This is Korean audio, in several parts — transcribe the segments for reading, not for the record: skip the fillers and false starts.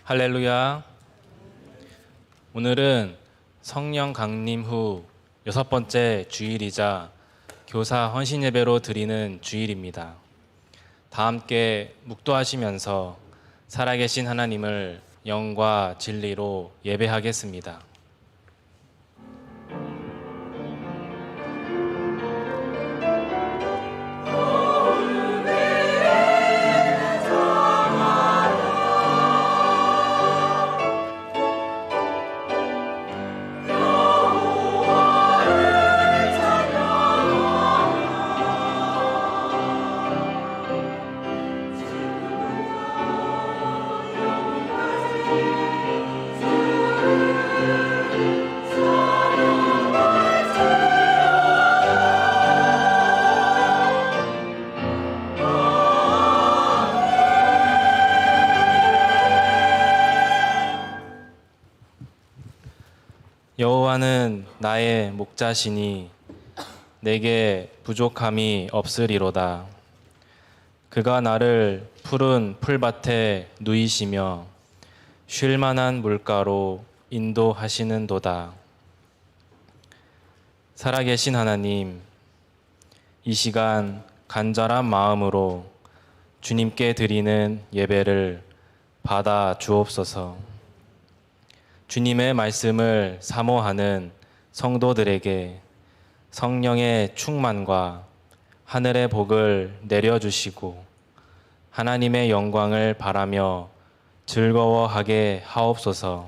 할렐루야. 오늘은 성령 강림 후 6번째 주일이자 교사 헌신 예배로 드리는 주일입니다. 다 함께 묵도하시면서 살아계신 하나님을 영과 진리로 예배하겠습니다. 여호와는 나의 목자시니 내게 부족함이 없으리로다. 그가 나를 푸른 풀밭에 누이시며 쉴 만한 물가로 인도하시는도다. 살아계신 하나님, 이 시간 간절한 마음으로 주님께 드리는 예배를 받아 주옵소서. 주님의 말씀을 사모하는 성도들에게 성령의 충만과 하늘의 복을 내려주시고 하나님의 영광을 바라며 즐거워하게 하옵소서.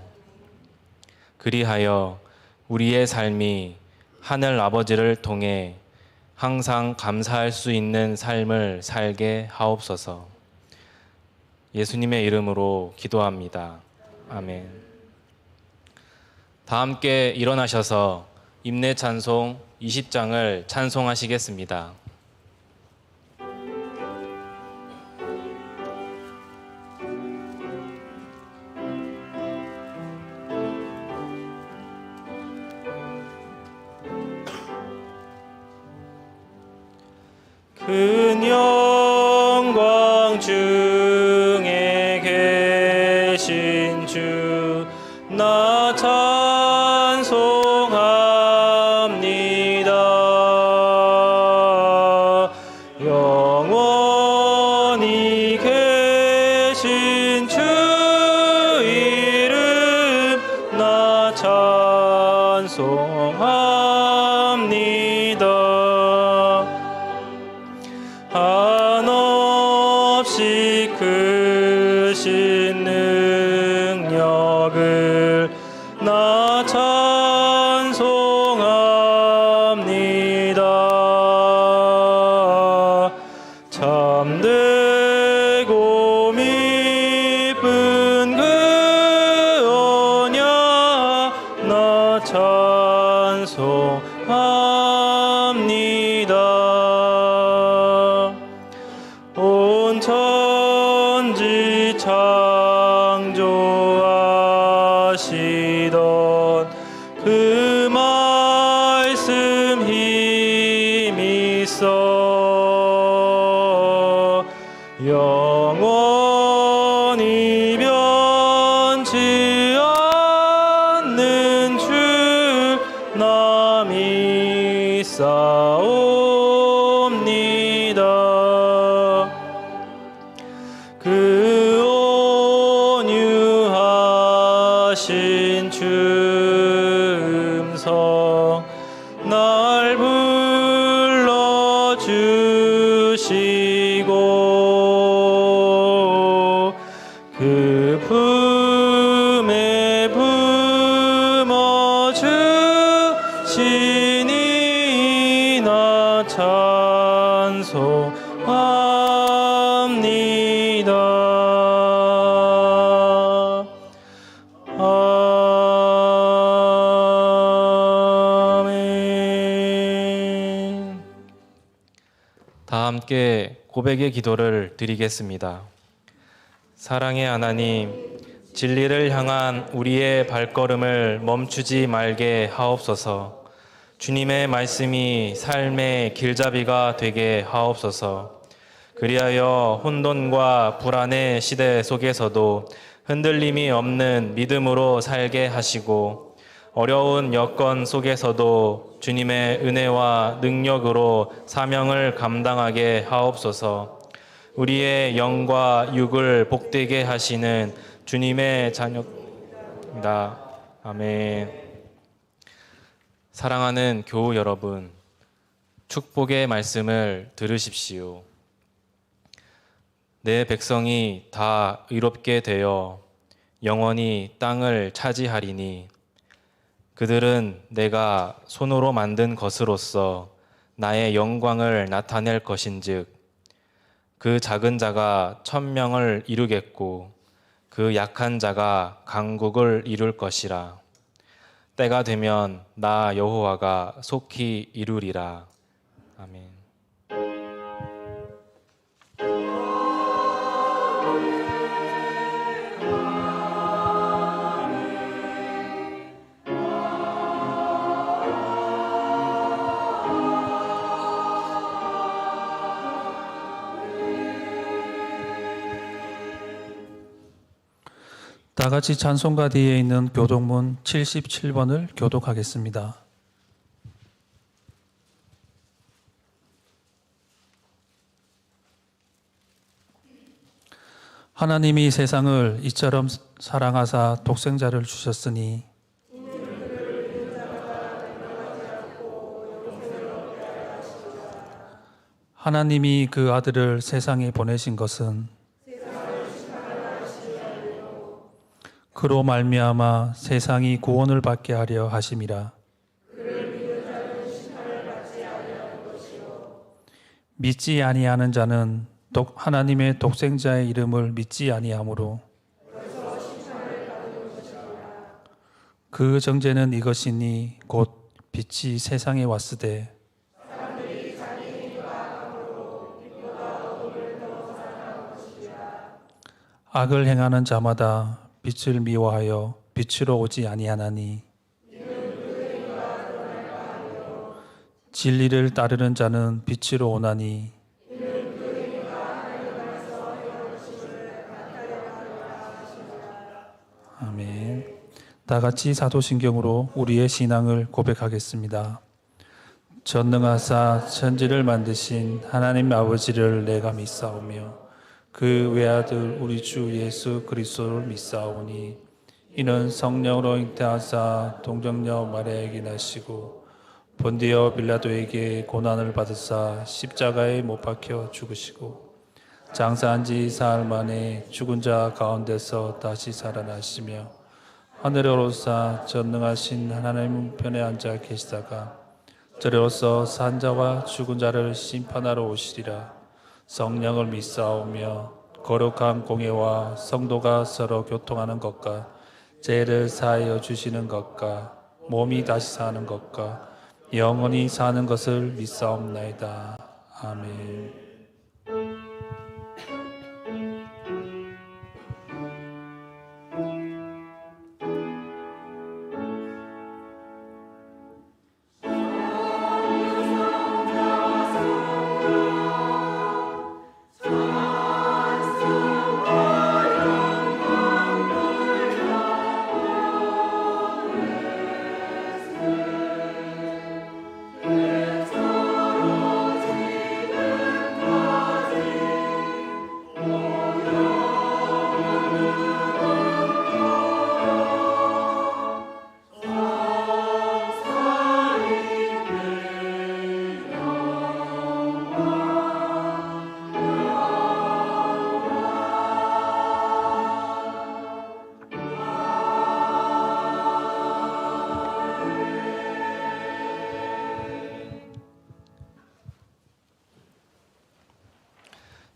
그리하여 우리의 삶이 하늘 아버지를 통해 항상 감사할 수 있는 삶을 살게 하옵소서. 예수님의 이름으로 기도합니다. 아멘. 다 함께 일어나셔서 임내 찬송 20장을 찬송하시겠습니다. 큰 영광 중에 계신 주 나 찬송합니다. 영원히 계신 주 이름 나 찬송합니다. 한없이 크신 능력을 나 찬송합니다. 참되고 미쁜 그 언약 나 찬송합니다. 온 천지 창조하시던 그 말씀 힘있어 영원히 변치 않는 주 나 믿사옵니다. 그 온유하신 춤성 날 불러주시고 그 품에 품어주시니 나 찬송합니다. 아멘. 다 함께 고백의 기도를 드리겠습니다. 사랑의 하나님, 진리를 향한 우리의 발걸음을 멈추지 말게 하옵소서. 주님의 말씀이 삶의 길잡이가 되게 하옵소서. 그리하여 혼돈과 불안의 시대 속에서도 흔들림이 없는 믿음으로 살게 하시고 어려운 여건 속에서도 주님의 은혜와 능력으로 사명을 감당하게 하옵소서. 우리의 영과 육을 복되게 하시는 주님의 자녀입니다. 아멘. 사랑하는 교우 여러분, 축복의 말씀을 들으십시오. 내 백성이 다 의롭게 되어 영원히 땅을 차지하리니 그들은 내가 손으로 만든 것으로서 나의 영광을 나타낼 것인즉 그 작은 자가 천명을 이루겠고 그 약한 자가 강국을 이룰 것이라. 때가 되면 나 여호와가 속히 이루리라. 아멘. 다 같이 찬송가 뒤에 있는 교독문 77번을 교독하겠습니다. 하나님이 세상을 이처럼 사랑하사 독생자를 주셨으니 하나님이 그 아들을 세상에 보내신 것은 그로 말미암아 세상이 구원을 받게 하려 하심이라. 믿지 아니하는 자는 하나님의 독생자의 이름을 믿지 아니하므로 그 정죄는 이것이니 곧 빛이 세상에 왔으되 악을 행하는 자마다 빛을 미워하여 빛으로 오지 아니하나니 진리를 따르는 자는 빛으로 오나니 아멘. 다 같이 사도신경으로 우리의 신앙을 고백하겠습니다. 전능하사 천지를 만드신 하나님 아버지를 내가 믿사오며 그 외아들 우리 주 예수 그리스도를 믿사오니 이는 성령으로 잉태하사 동정녀 마리아에게 나시고 본디오 빌라도에게 고난을 받으사 십자가에 못 박혀 죽으시고 장사한 지 사흘 만에 죽은 자 가운데서 다시 살아나시며 하늘에 오르사 전능하신 하나님 편에 앉아 계시다가 저리로서 산 자와 죽은 자를 심판하러 오시리라. 성령을 믿사오며 거룩한 공예와 성도가 서로 교통하는 것과 죄를 사하여 주시는 것과 몸이 다시 사는 것과 영원히 사는 것을 믿사옵나이다. 아멘.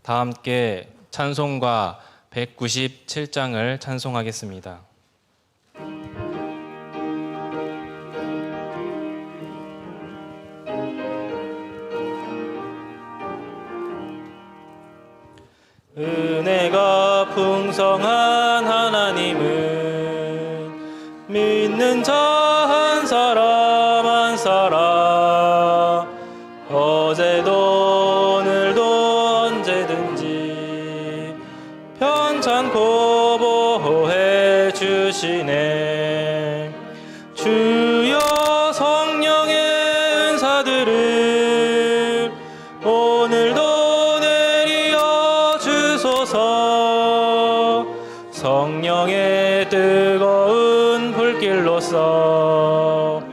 다 함께 찬송가 197장을 찬송하겠습니다. 은혜가 풍성한 하나님은 믿는 자 한 사람 한 사람 어제도 오늘도 언제든지 편찮고 주시네. 주여 성령의 은사들을 오늘도 내리어 주소서. 성령의 뜨거운 불길로서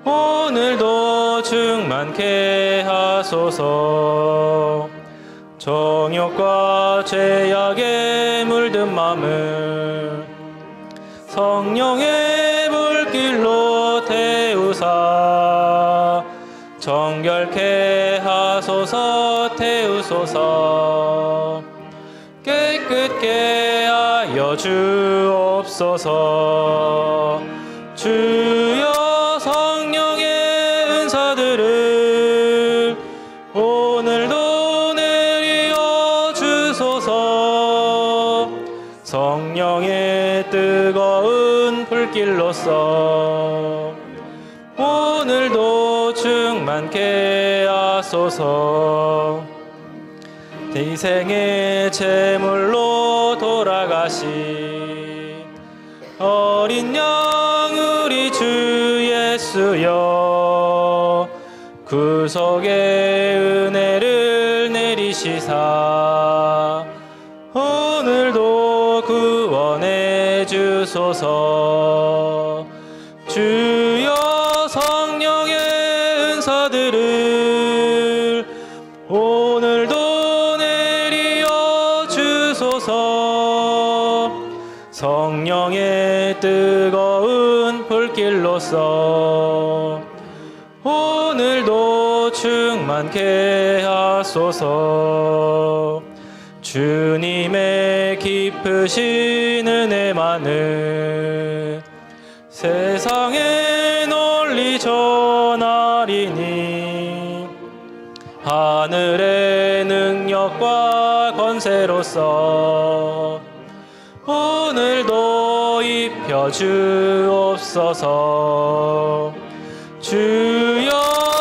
오늘도 충만케 하소서. 정욕과 죄악에 물든 마음을 성령의 불길로 태우사 정결케 하소서. 태우소서. 깨끗게 하여 주옵소서. 주여 성령의 은사들을 오늘도 내리어 주소서. 성령의 뜨거운 불길로서 오늘도 충만케 하소서. 대생의 제물로 돌아가신 어린 양 우리 주 예수여, 구속의 은혜를 내리시사 오늘도 구원해 주소서. 주여 성령의 은사들을 오늘도 내리어 주소서. 성령의 뜨거운 불길로서 오늘도 충만케 하소서. 주님의 깊으신 은혜만은 세상에 널리 전하리니 하늘의 능력과 권세로서 오늘도 입혀 주옵소서. 주여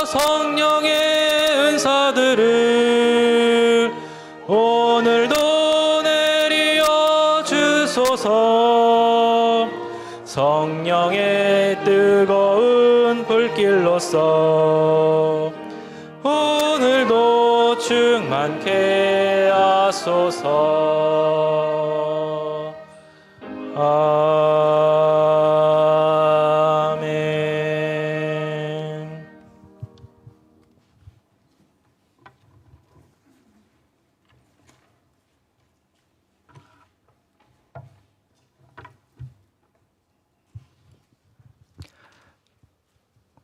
성령의 은사들을 오늘도 내리어 주소서. 성령의 뜨거운 불길로서 오늘도 충만케 하소서. 아멘.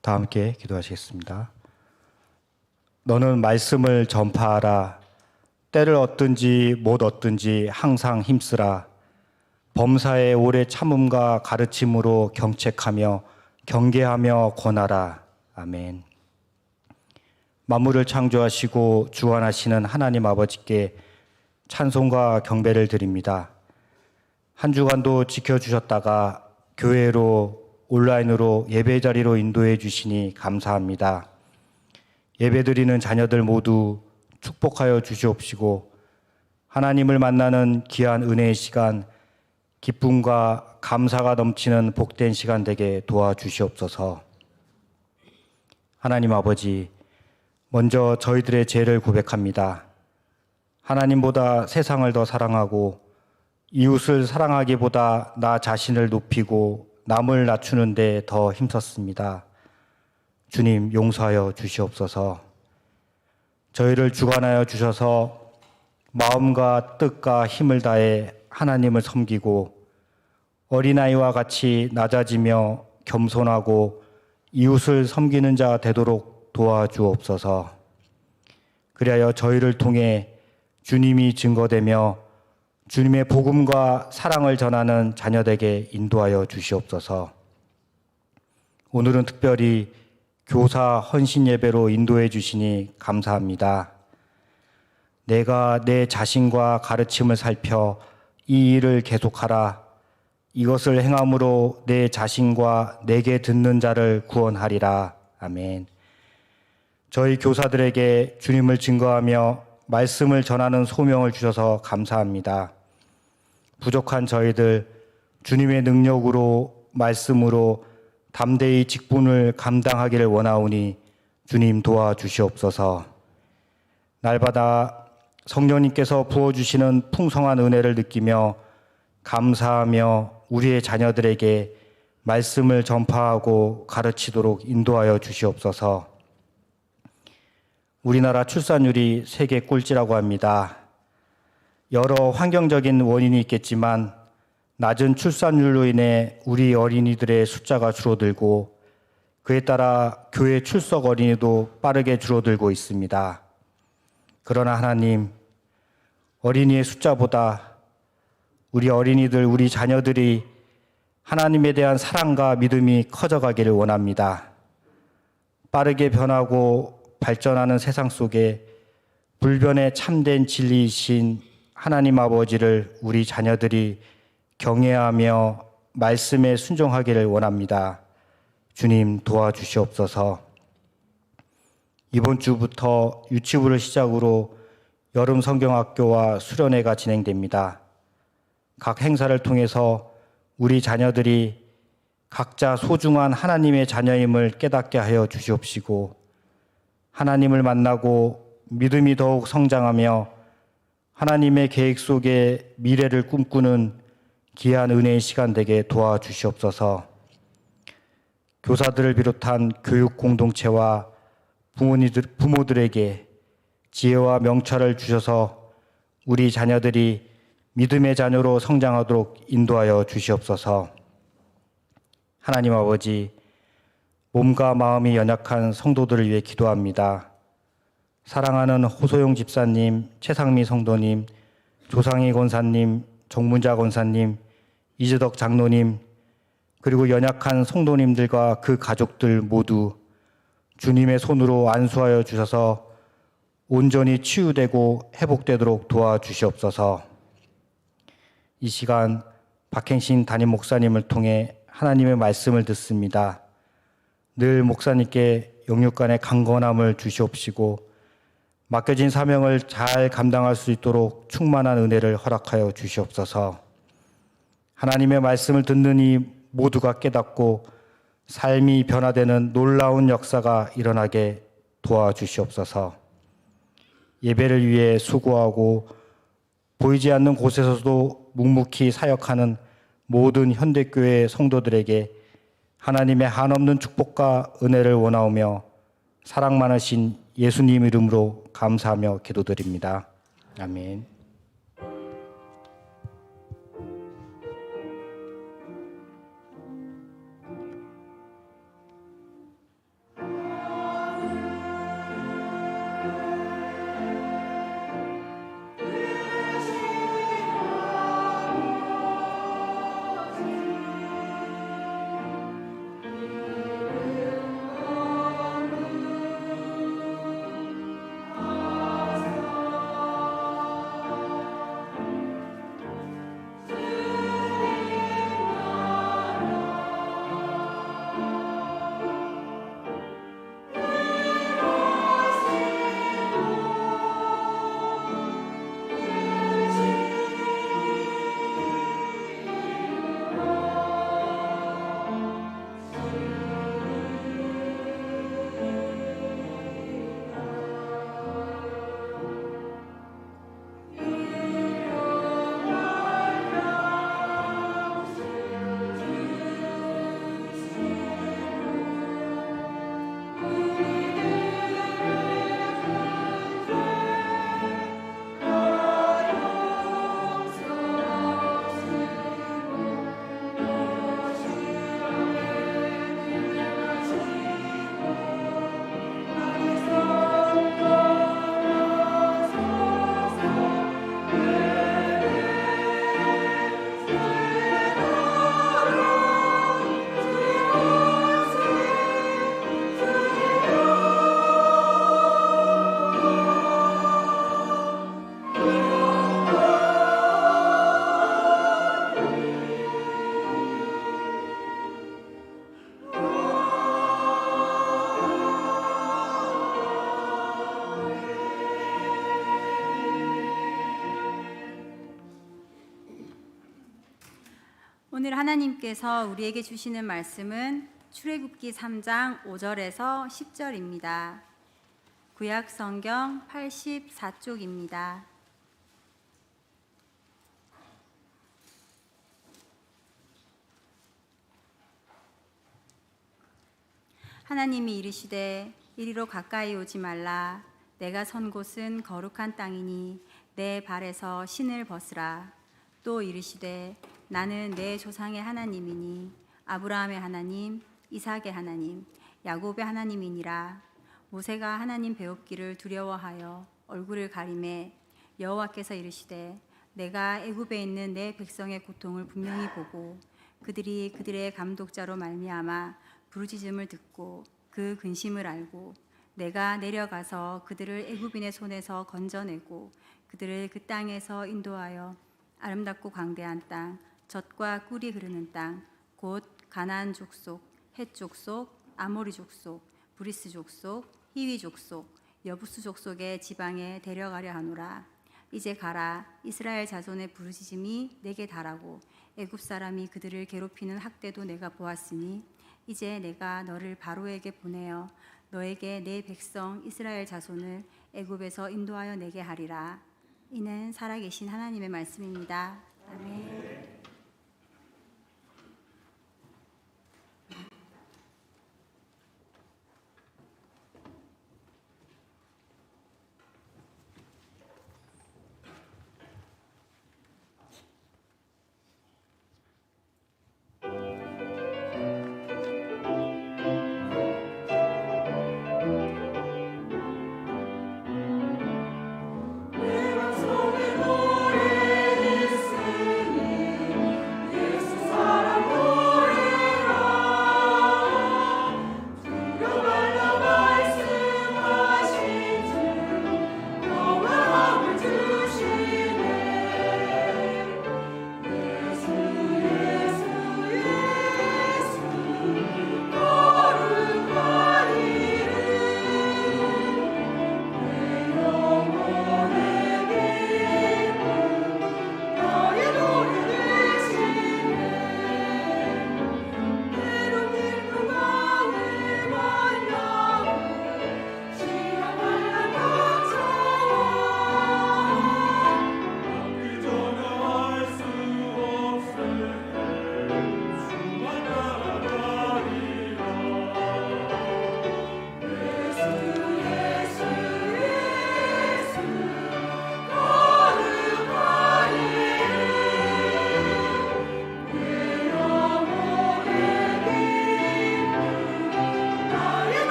다 함께 기도하시겠습니다. 너는 말씀을 전파하라. 때를 얻든지 못 얻든지 항상 힘쓰라. 범사의 오래 참음과 가르침으로 경책하며 경계하며 권하라. 아멘. 만물을 창조하시고 주관하시는 하나님 아버지께 찬송과 경배를 드립니다. 한 주간도 지켜주셨다가 교회로 온라인으로 예배 자리로 인도해 주시니 감사합니다. 예배드리는 자녀들 모두 축복하여 주시옵시고 하나님을 만나는 귀한 은혜의 시간, 기쁨과 감사가 넘치는 복된 시간 되게 도와주시옵소서. 하나님 아버지, 먼저 저희들의 죄를 고백합니다. 하나님보다 세상을 더 사랑하고 이웃을 사랑하기보다 나 자신을 높이고 남을 낮추는 데 더 힘썼습니다. 주님 용서하여 주시옵소서. 저희를 주관하여 주셔서 마음과 뜻과 힘을 다해 하나님을 섬기고 어린아이와 같이 낮아지며 겸손하고 이웃을 섬기는 자 되도록 도와주옵소서. 그리하여 저희를 통해 주님이 증거되며 주님의 복음과 사랑을 전하는 자녀에게 인도하여 주시옵소서. 오늘은 특별히 교사 헌신 예배로 인도해 주시니 감사합니다. 내가 내 자신과 가르침을 살펴 이 일을 계속하라. 이것을 행함으로 내 자신과 내게 듣는 자를 구원하리라. 아멘. 저희 교사들에게 주님을 증거하며 말씀을 전하는 소명을 주셔서 감사합니다. 부족한 저희들 주님의 능력으로 말씀으로 담대히 직분을 감당하기를 원하오니 주님 도와주시옵소서. 날마다 성령님께서 부어주시는 풍성한 은혜를 느끼며 감사하며 우리의 자녀들에게 말씀을 전파하고 가르치도록 인도하여 주시옵소서. 우리나라 출산율이 세계 꼴찌라고 합니다. 여러 환경적인 원인이 있겠지만 낮은 출산율로 인해 우리 어린이들의 숫자가 줄어들고 그에 따라 교회 출석 어린이도 빠르게 줄어들고 있습니다. 그러나 하나님, 어린이의 숫자보다 우리 어린이들, 우리 자녀들이 하나님에 대한 사랑과 믿음이 커져가기를 원합니다. 빠르게 변하고 발전하는 세상 속에 불변의 참된 진리이신 하나님 아버지를 우리 자녀들이 경외하며 말씀에 순종하기를 원합니다. 주님 도와주시옵소서. 이번 주부터 유치부를 시작으로 여름 성경학교와 수련회가 진행됩니다. 각 행사를 통해서 우리 자녀들이 각자 소중한 하나님의 자녀임을 깨닫게 하여 주시옵시고 하나님을 만나고 믿음이 더욱 성장하며 하나님의 계획 속에 미래를 꿈꾸는 귀한 은혜의 시간 되게 도와주시옵소서. 교사들을 비롯한 교육 공동체와 부모들에게 지혜와 명철을 주셔서 우리 자녀들이 믿음의 자녀로 성장하도록 인도하여 주시옵소서. 하나님 아버지, 몸과 마음이 연약한 성도들을 위해 기도합니다. 사랑하는 호소용 집사님, 최상미 성도님, 조상희 권사님, 정문자 권사님, 이재덕 장로님, 그리고 연약한 성도님들과 그 가족들 모두 주님의 손으로 안수하여 주셔서 온전히 치유되고 회복되도록 도와주시옵소서. 이 시간 박행신 담임 목사님을 통해 하나님의 말씀을 듣습니다. 늘 목사님께 영육간의 강건함을 주시옵시고 맡겨진 사명을 잘 감당할 수 있도록 충만한 은혜를 허락하여 주시옵소서. 하나님의 말씀을 듣는 이 모두가 깨닫고 삶이 변화되는 놀라운 역사가 일어나게 도와주시옵소서. 예배를 위해 수고하고 보이지 않는 곳에서도 묵묵히 사역하는 모든 현대교회 성도들에게 하나님의 한없는 축복과 은혜를 원하오며 사랑 많으신 예수님 이름으로 감사하며 기도드립니다. 아멘. 오늘 하나님께서 우리에게 주시는 말씀은 출애굽기 3장 5절에서 10절입니다. 구약 성경 84쪽입니다. 하나님이 이르시되 이리로 가까이 오지 말라. 내가 선 곳은 거룩한 땅이니 내 발에서 신을 벗으라. 또 이르시되 나는 내 조상의 하나님이니 아브라함의 하나님, 이삭의 하나님, 야곱의 하나님이니라. 모세가 하나님 배웁기를 두려워하여 얼굴을 가리매 여호와께서 이르시되 내가 애굽에 있는 내 백성의 고통을 분명히 보고 그들이 그들의 감독자로 말미암아 부르짖음을 듣고 그 근심을 알고 내가 내려가서 그들을 애굽인의 손에서 건져내고 그들을 그 땅에서 인도하여 아름답고 광대한 땅, 젖과 꿀이 흐르는 땅, 곧 가나안 족속, 헷 족속, 아모리 족속, 브리스 족속, 히위 족속, 여부스 족속의 지방에 데려가려 하노라. 이제 가라. 이스라엘 자손의 부르짖음이 내게 달하고 애굽 사람이 그들을 괴롭히는 학대도 내가 보았으니 이제 내가 너를 바로에게 보내어 너에게 내 백성 이스라엘 자손을 애굽에서 인도하여 내게 하리라. 이는 살아계신 하나님의 말씀입니다. 아멘.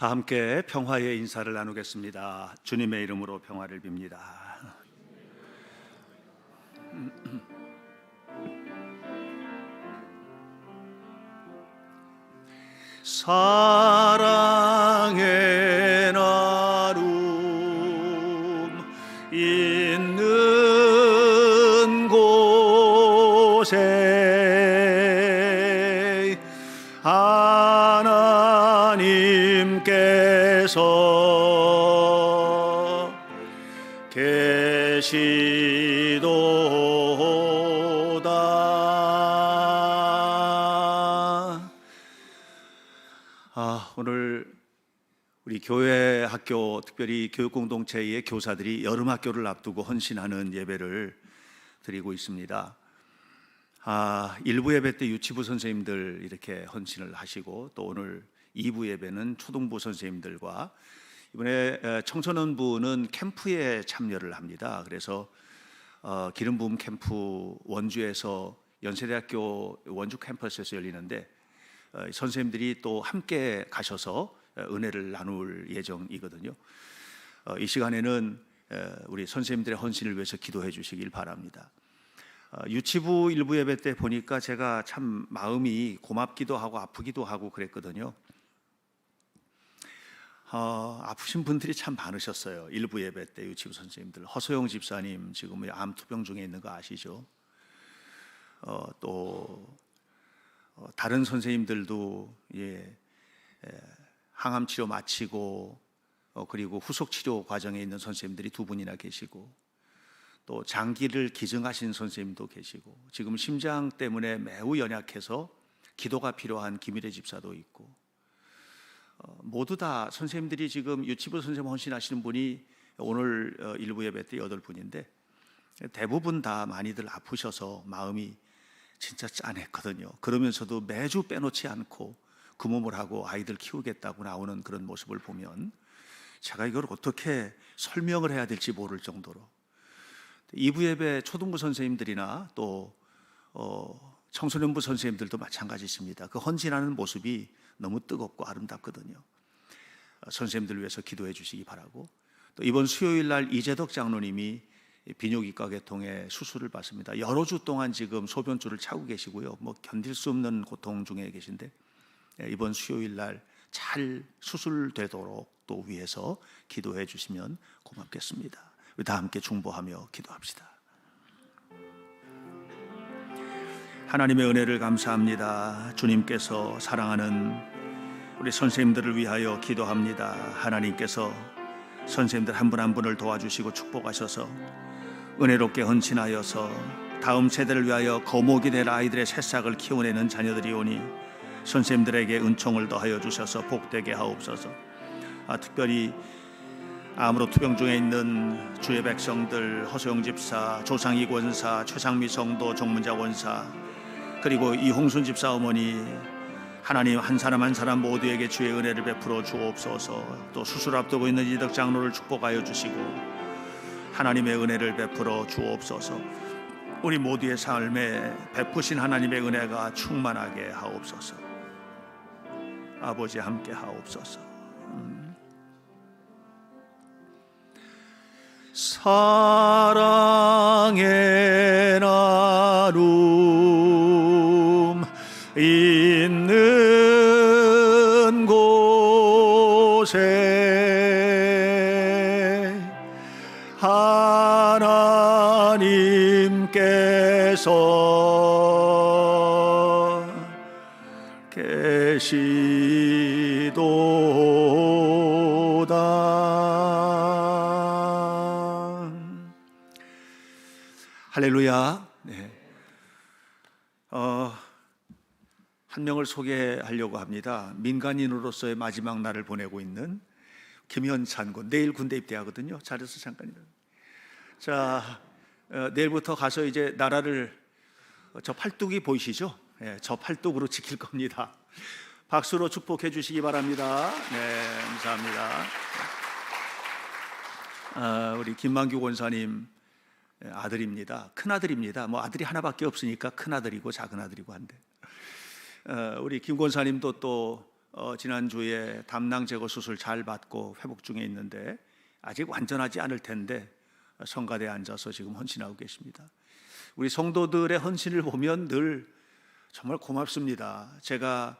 다 함께 평화의 인사를 나누겠습니다. 주님의 이름으로 평화를 빕니다. 사랑의 나눔 있는 곳에 하나님께서 계시도다. 오늘 교회 학교, 특별히 교육 공동체의 교사들이 여름 학교를 앞두고 헌신하는 예배를 드리고 있습니다. 1부 예배 때 유치부 선생님들 이렇게 헌신을 하시고, 또 오늘 2부 예배는 초등부 선생님들과 이번에 청소년부는 캠프에 참여를 합니다. 그래서 기름 부음 캠프 원주에서 연세대학교 원주 캠퍼스에서 열리는데 선생님들이 또 함께 가셔서 은혜를 나눌 예정이거든요. 이 시간에는 우리 선생님들의 헌신을 위해서 기도해 주시길 바랍니다. 유치부 1부 예배 때 보니까 제가 참 마음이 고맙기도 하고 아프기도 하고 그랬거든요. 아프신 분들이 참 많으셨어요. 1부 예배 때 유치부 선생님들, 허소영 집사님 지금 암 투병 중에 있는 거 아시죠? 또 다른 선생님들도 항암 치료 마치고 그리고 후속 치료 과정에 있는 선생님들이 2분이나 계시고, 또 장기를 기증하신 선생님도 계시고, 지금 심장 때문에 매우 연약해서 기도가 필요한 김일혜 집사도 있고, 모두 다 선생님들이 지금 유치부 선생님 헌신하시는 분이 오늘 1부 예배 때 8분인데 대부분 다 많이들 아프셔서 마음이 진짜 짠했거든요. 그러면서도 매주 빼놓지 않고 그 몸을 하고 아이들 키우겠다고 나오는 그런 모습을 보면 제가 이걸 어떻게 설명을 해야 될지 모를 정도로, 2부 예배 초등부 선생님들이나 또 청소년부 선생님들도 마찬가지십니다. 그 헌신하는 모습이 너무 뜨겁고 아름답거든요. 선생님들 위해서 기도해 주시기 바라고, 또 이번 수요일 날 이재덕 장로님이 비뇨기과 계통의 수술을 받습니다. 여러 주 동안 지금 소변줄을 차고 계시고요. 견딜 수 없는 고통 중에 계신데 이번 수요일 날 잘 수술되도록 또 위해서 기도해 주시면 고맙겠습니다. 우리 다 함께 중보하며 기도합시다. 하나님의 은혜를 감사합니다. 주님께서 사랑하는 우리 선생님들을 위하여 기도합니다. 하나님께서 선생님들 한 분 한 분을 도와주시고 축복하셔서 은혜롭게 헌신하여서 다음 세대를 위하여 거목이 될 아이들의 새싹을 키워내는 자녀들이 오니 선생님들에게 은총을 더하여 주셔서 복되게 하옵소서. 특별히 암으로 투병 중에 있는 주의 백성들, 허소영 집사, 조상희 권사, 최상미 성도, 정문자 권사, 그리고 이홍순 집사 어머니, 하나님 한 사람 한 사람 모두에게 주의 은혜를 베풀어 주옵소서. 또 수술 앞두고 있는 이덕 장로를 축복하여 주시고 하나님의 은혜를 베풀어 주옵소서. 우리 모두의 삶에 베푸신 하나님의 은혜가 충만하게 하옵소서. 아버지 함께 하옵소서. 사랑의 나눔 있는 곳에 하나님께서 계시도다. 할렐루야. 네. 한 명을 소개하려고 합니다. 민간인으로서의 마지막 날을 보내고 있는 김현찬 군. 내일 군대 입대하거든요. 자리에서 잠깐. 자, 내일부터 가서 이제 나라를, 저 팔뚝이 보이시죠? 네, 저 팔뚝으로 지킬 겁니다. 박수로 축복해 주시기 바랍니다. 네, 감사합니다. 우리 김만규 권사님 아들입니다. 큰 아들입니다. 아들이 하나밖에 없으니까 큰 아들이고 작은 아들이고 한데, 우리 김 권사님도 또 지난주에 담낭 제거 수술 잘 받고 회복 중에 있는데 아직 완전하지 않을 텐데 성가대에 앉아서 지금 헌신하고 계십니다. 우리 성도들의 헌신을 보면 늘 정말 고맙습니다. 제가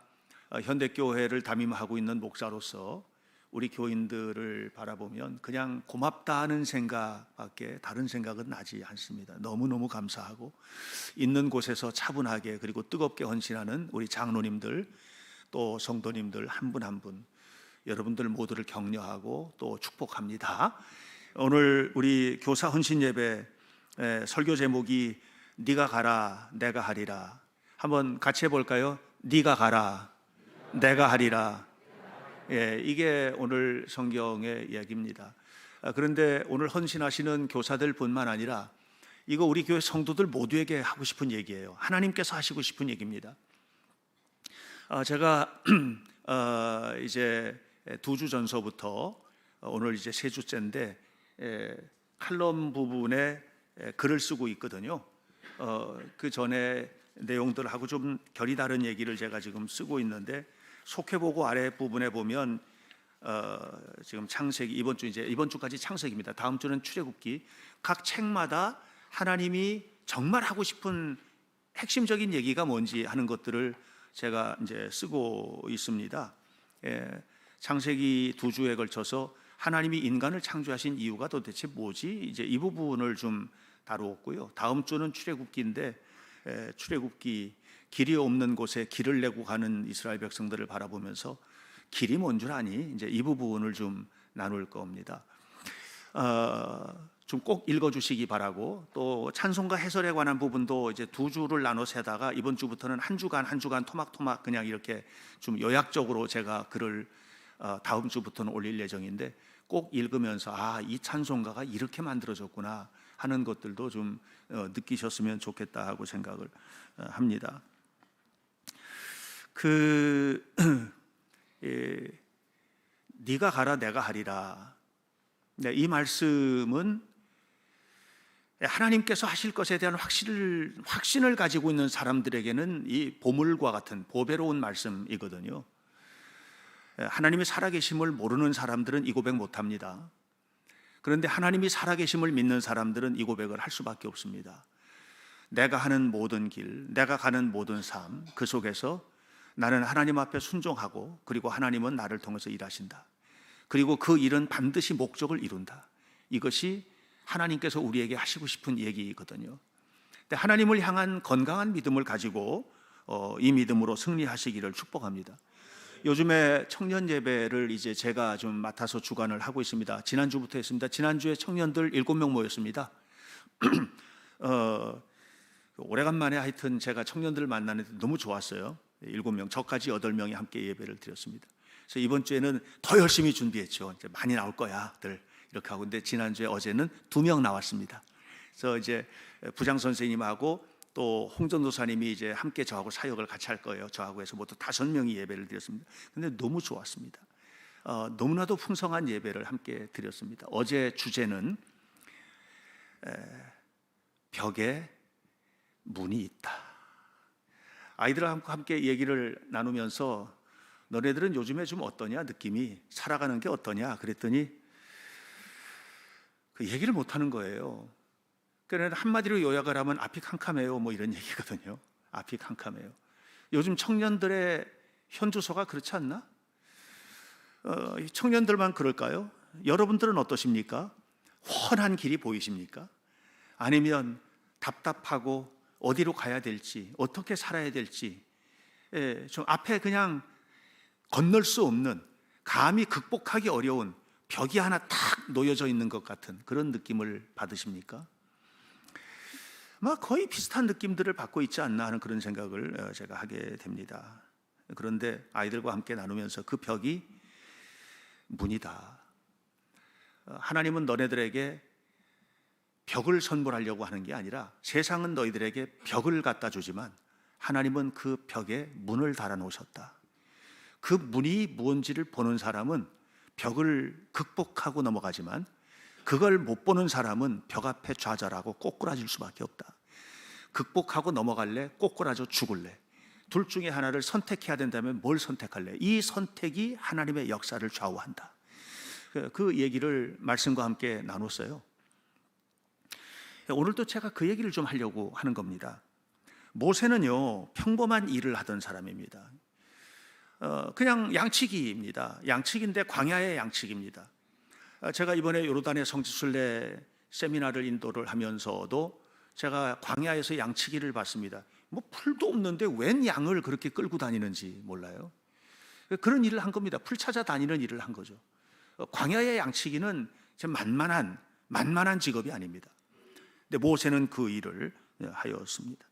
현대교회를 담임하고 있는 목사로서 우리 교인들을 바라보면 그냥 고맙다는 생각밖에 다른 생각은 나지 않습니다. 너무너무 감사하고, 있는 곳에서 차분하게 그리고 뜨겁게 헌신하는 우리 장로님들, 또 성도님들 한 분 한 분, 여러분들 모두를 격려하고 또 축복합니다. 오늘 우리 교사 헌신 예배 설교 제목이 네가 가라 내가 하리라. 한번 같이 해볼까요? 네가 가라 내가 하리라. 이게 오늘 성경의 이야기입니다. 그런데 오늘 헌신하시는 교사들뿐만 아니라 이거 우리 교회 성도들 모두에게 하고 싶은 얘기예요. 하나님께서 하시고 싶은 얘기입니다. 제가 이제 2주 전서부터 오늘 이제 3주째인데 칼럼 부분에 글을 쓰고 있거든요. 그 전에 내용들하고 좀 결이 다른 얘기를 제가 지금 쓰고 있는데, 속해보고 아래 부분에 보면 지금 창세기, 이번 주까지 창세기입니다. 다음 주는 출애굽기. 각 책마다 하나님이 정말 하고 싶은 핵심적인 얘기가 뭔지 하는 것들을 제가 이제 쓰고 있습니다. 창세기 2주에 걸쳐서 하나님이 인간을 창조하신 이유가 도대체 뭐지? 이제 이 부분을 좀 다루었고요. 다음 주는 출애굽기인데, 출애굽기 길이 없는 곳에 길을 내고 가는 이스라엘 백성들을 바라보면서 길이 뭔 줄 아니? 이제 이 부분을 좀 나눌 겁니다. 좀 꼭 읽어주시기 바라고, 또 찬송가 해설에 관한 부분도 이제 2주를 나눠서 하다가 이번 주부터는 한 주간 토막토막 그냥 이렇게 좀 요약적으로 제가 글을 다음 주부터는 올릴 예정인데, 꼭 읽으면서 이 찬송가가 이렇게 만들어졌구나 하는 것들도 좀 느끼셨으면 좋겠다 하고 생각을 합니다. 네가 가라 내가 하리라. 이 말씀은 하나님께서 하실 것에 대한 확신을 가지고 있는 사람들에게는 이 보물과 같은 보배로운 말씀이거든요. 하나님이 살아계심을 모르는 사람들은 이 고백 못합니다. 그런데 하나님이 살아계심을 믿는 사람들은 이 고백을 할 수밖에 없습니다. 내가 하는 모든 길, 내가 가는 모든 삶, 그 속에서 나는 하나님 앞에 순종하고, 그리고 하나님은 나를 통해서 일하신다. 그리고 그 일은 반드시 목적을 이룬다. 이것이 하나님께서 우리에게 하시고 싶은 얘기거든요. 근데 하나님을 향한 건강한 믿음을 가지고 이 믿음으로 승리하시기를 축복합니다. 요즘에 청년 예배를 이제 제가 좀 맡아서 주관을 하고 있습니다. 지난주부터 했습니다. 지난주에 청년들 7명 모였습니다. 오래간만에 하여튼 제가 청년들을 만나는데 너무 좋았어요. 7명, 저까지 8명이 함께 예배를 드렸습니다. 그래서 이번 주에는 더 열심히 준비했죠. 이제 많이 나올 거야들 이렇게 하고. 근데 지난주에 어제는 2명 나왔습니다. 그래서 이제 부장 선생님하고 또 홍전도사님이 이제 함께 저하고 사역을 같이 할 거예요. 저하고 해서 모두 5명이 예배를 드렸습니다. 근데 너무 좋았습니다. 너무나도 풍성한 예배를 함께 드렸습니다. 어제 주제는 벽에 문이 있다. 아이들과 함께 얘기를 나누면서 너네들은 요즘에 좀 어떠냐, 느낌이 살아가는 게 어떠냐 그랬더니 그 얘기를 못 하는 거예요. 그러니까 한마디로 요약을 하면 앞이 캄캄해요, 뭐 이런 얘기거든요. 앞이 캄캄해요. 요즘 청년들의 현주소가 그렇지 않나? 청년들만 그럴까요? 여러분들은 어떠십니까? 훤한 길이 보이십니까? 아니면 답답하고 어디로 가야 될지, 어떻게 살아야 될지, 좀 앞에 그냥 건널 수 없는, 감히 극복하기 어려운 벽이 하나 탁 놓여져 있는 것 같은 그런 느낌을 받으십니까? 거의 비슷한 느낌들을 받고 있지 않나 하는 그런 생각을 제가 하게 됩니다. 그런데 아이들과 함께 나누면서 그 벽이 문이다. 하나님은 너네들에게 벽을 선물하려고 하는 게 아니라, 세상은 너희들에게 벽을 갖다 주지만 하나님은 그 벽에 문을 달아 놓으셨다. 그 문이 무언지를 보는 사람은 벽을 극복하고 넘어가지만, 그걸 못 보는 사람은 벽 앞에 좌절하고 꼬꾸라질 수밖에 없다. 극복하고 넘어갈래? 꼬꾸라져 죽을래? 둘 중에 하나를 선택해야 된다면 뭘 선택할래? 이 선택이 하나님의 역사를 좌우한다. 그 얘기를 말씀과 함께 나눴어요. 오늘도 제가 그 얘기를 좀 하려고 하는 겁니다. 모세는요, 평범한 일을 하던 사람입니다. 그냥 양치기입니다. 양치기인데 광야의 양치기입니다. 제가 이번에 요르단의 성지순례 세미나를 인도를 하면서도 제가 광야에서 양치기를 봤습니다. 풀도 없는데 웬 양을 그렇게 끌고 다니는지 몰라요. 그런 일을 한 겁니다. 풀 찾아 다니는 일을 한 거죠. 광야의 양치기는 만만한 직업이 아닙니다. 근데 모세는 그 일을 하였습니다.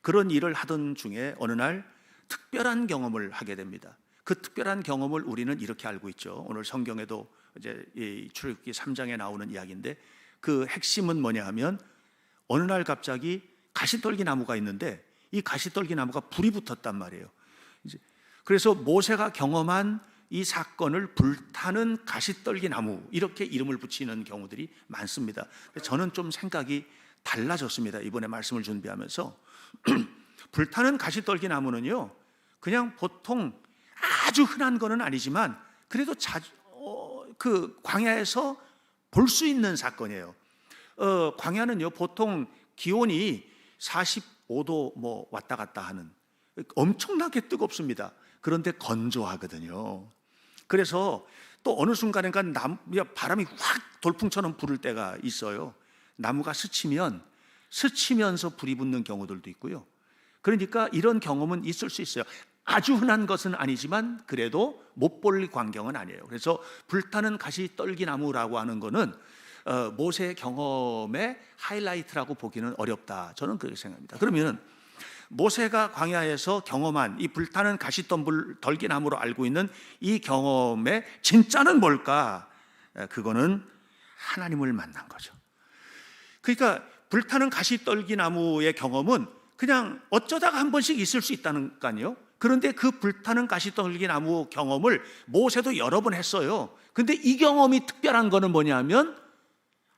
그런 일을 하던 중에 어느 날 특별한 경험을 하게 됩니다. 그 특별한 경험을 우리는 이렇게 알고 있죠. 오늘 성경에도 이제 이 출애굽기 3장에 나오는 이야기인데 그 핵심은 뭐냐 하면 어느 날 갑자기 가시떨기 나무가 있는데 이 가시떨기 나무가 불이 붙었단 말이에요. 그래서 모세가 경험한 이 사건을 불타는 가시떨기 나무 이렇게 이름을 붙이는 경우들이 많습니다. 저는 좀 생각이 달라졌습니다. 이번에 말씀을 준비하면서 불타는 가시떨기 나무는요, 그냥 보통 아주 흔한 거는 아니지만 그래도 그 광야에서 볼 수 있는 사건이에요. 광야는요 보통 기온이 45도 뭐 왔다 갔다 하는, 엄청나게 뜨겁습니다. 그런데 건조하거든요. 그래서 또 어느 순간인가 바람이 확 돌풍처럼 부를 때가 있어요. 나무가 스치면서 불이 붙는 경우들도 있고요. 그러니까 이런 경험은 있을 수 있어요. 아주 흔한 것은 아니지만 그래도 못 볼 광경은 아니에요. 그래서 불타는 가시떨기 나무라고 하는 거는 모세의 경험의 하이라이트라고 보기는 어렵다. 저는 그렇게 생각합니다. 그러면 모세가 광야에서 경험한 이 불타는 가시떨기 나무로 알고 있는 이 경험의 진짜는 뭘까? 그거는 하나님을 만난 거죠. 그러니까 불타는 가시떨기 나무의 경험은 그냥 어쩌다가 한 번씩 있을 수 있다니까요. 그런데 그 불타는 가시떨기 나무 경험을 모세도 여러 번 했어요. 근데 이 경험이 특별한 거는 뭐냐면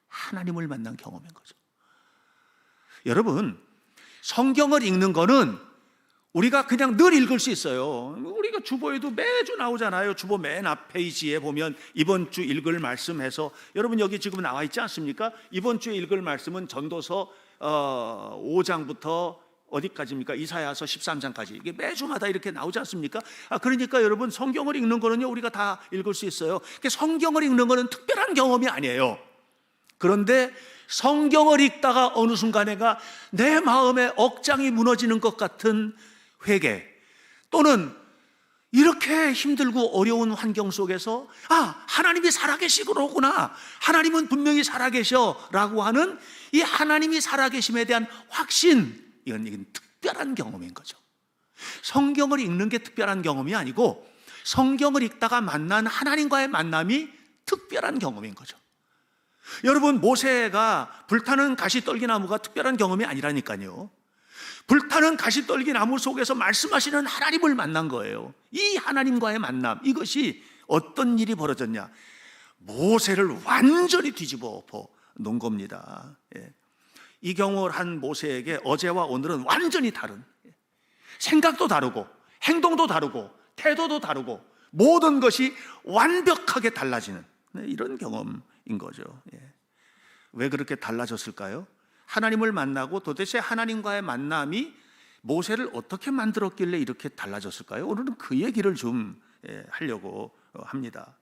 하나님을 만난 경험인 거죠. 여러분, 성경을 읽는 거는 우리가 그냥 늘 읽을 수 있어요. 우리가 주보에도 매주 나오잖아요. 주보 맨 앞 페이지에 보면 이번 주 읽을 말씀 해서, 여러분 여기 지금 나와 있지 않습니까? 이번 주에 읽을 말씀은 전도서 5장부터 어디까지입니까? 이사야서 13장까지. 이게 매주마다 이렇게 나오지 않습니까? 그러니까 여러분, 성경을 읽는 거는요 우리가 다 읽을 수 있어요. 그러니까 성경을 읽는 거는 특별한 경험이 아니에요. 그런데 성경을 읽다가 어느 순간에가 내 마음의 억장이 무너지는 것 같은 회개, 또는 이렇게 힘들고 어려운 환경 속에서 하나님이 살아계시구나, 하나님은 분명히 살아계셔 라고 하는 이 하나님이 살아계심에 대한 확신, 이건 특별한 경험인 거죠. 성경을 읽는 게 특별한 경험이 아니고 성경을 읽다가 만난 하나님과의 만남이 특별한 경험인 거죠. 여러분, 모세가 불타는 가시떨기 나무가 특별한 경험이 아니라니까요. 불타는 가시떨기 나무 속에서 말씀하시는 하나님을 만난 거예요. 이 하나님과의 만남, 이것이 어떤 일이 벌어졌냐? 모세를 완전히 뒤집어 놓은 겁니다. 이 경험을 한 모세에게 어제와 오늘은 완전히 다른, 생각도 다르고 행동도 다르고 태도도 다르고 모든 것이 완벽하게 달라지는 이런 경험인 거죠. 왜 그렇게 달라졌을까요? 하나님을 만나고 도대체 하나님과의 만남이 모세를 어떻게 만들었길래 이렇게 달라졌을까요? 오늘은 그 얘기를 좀 하려고 합니다.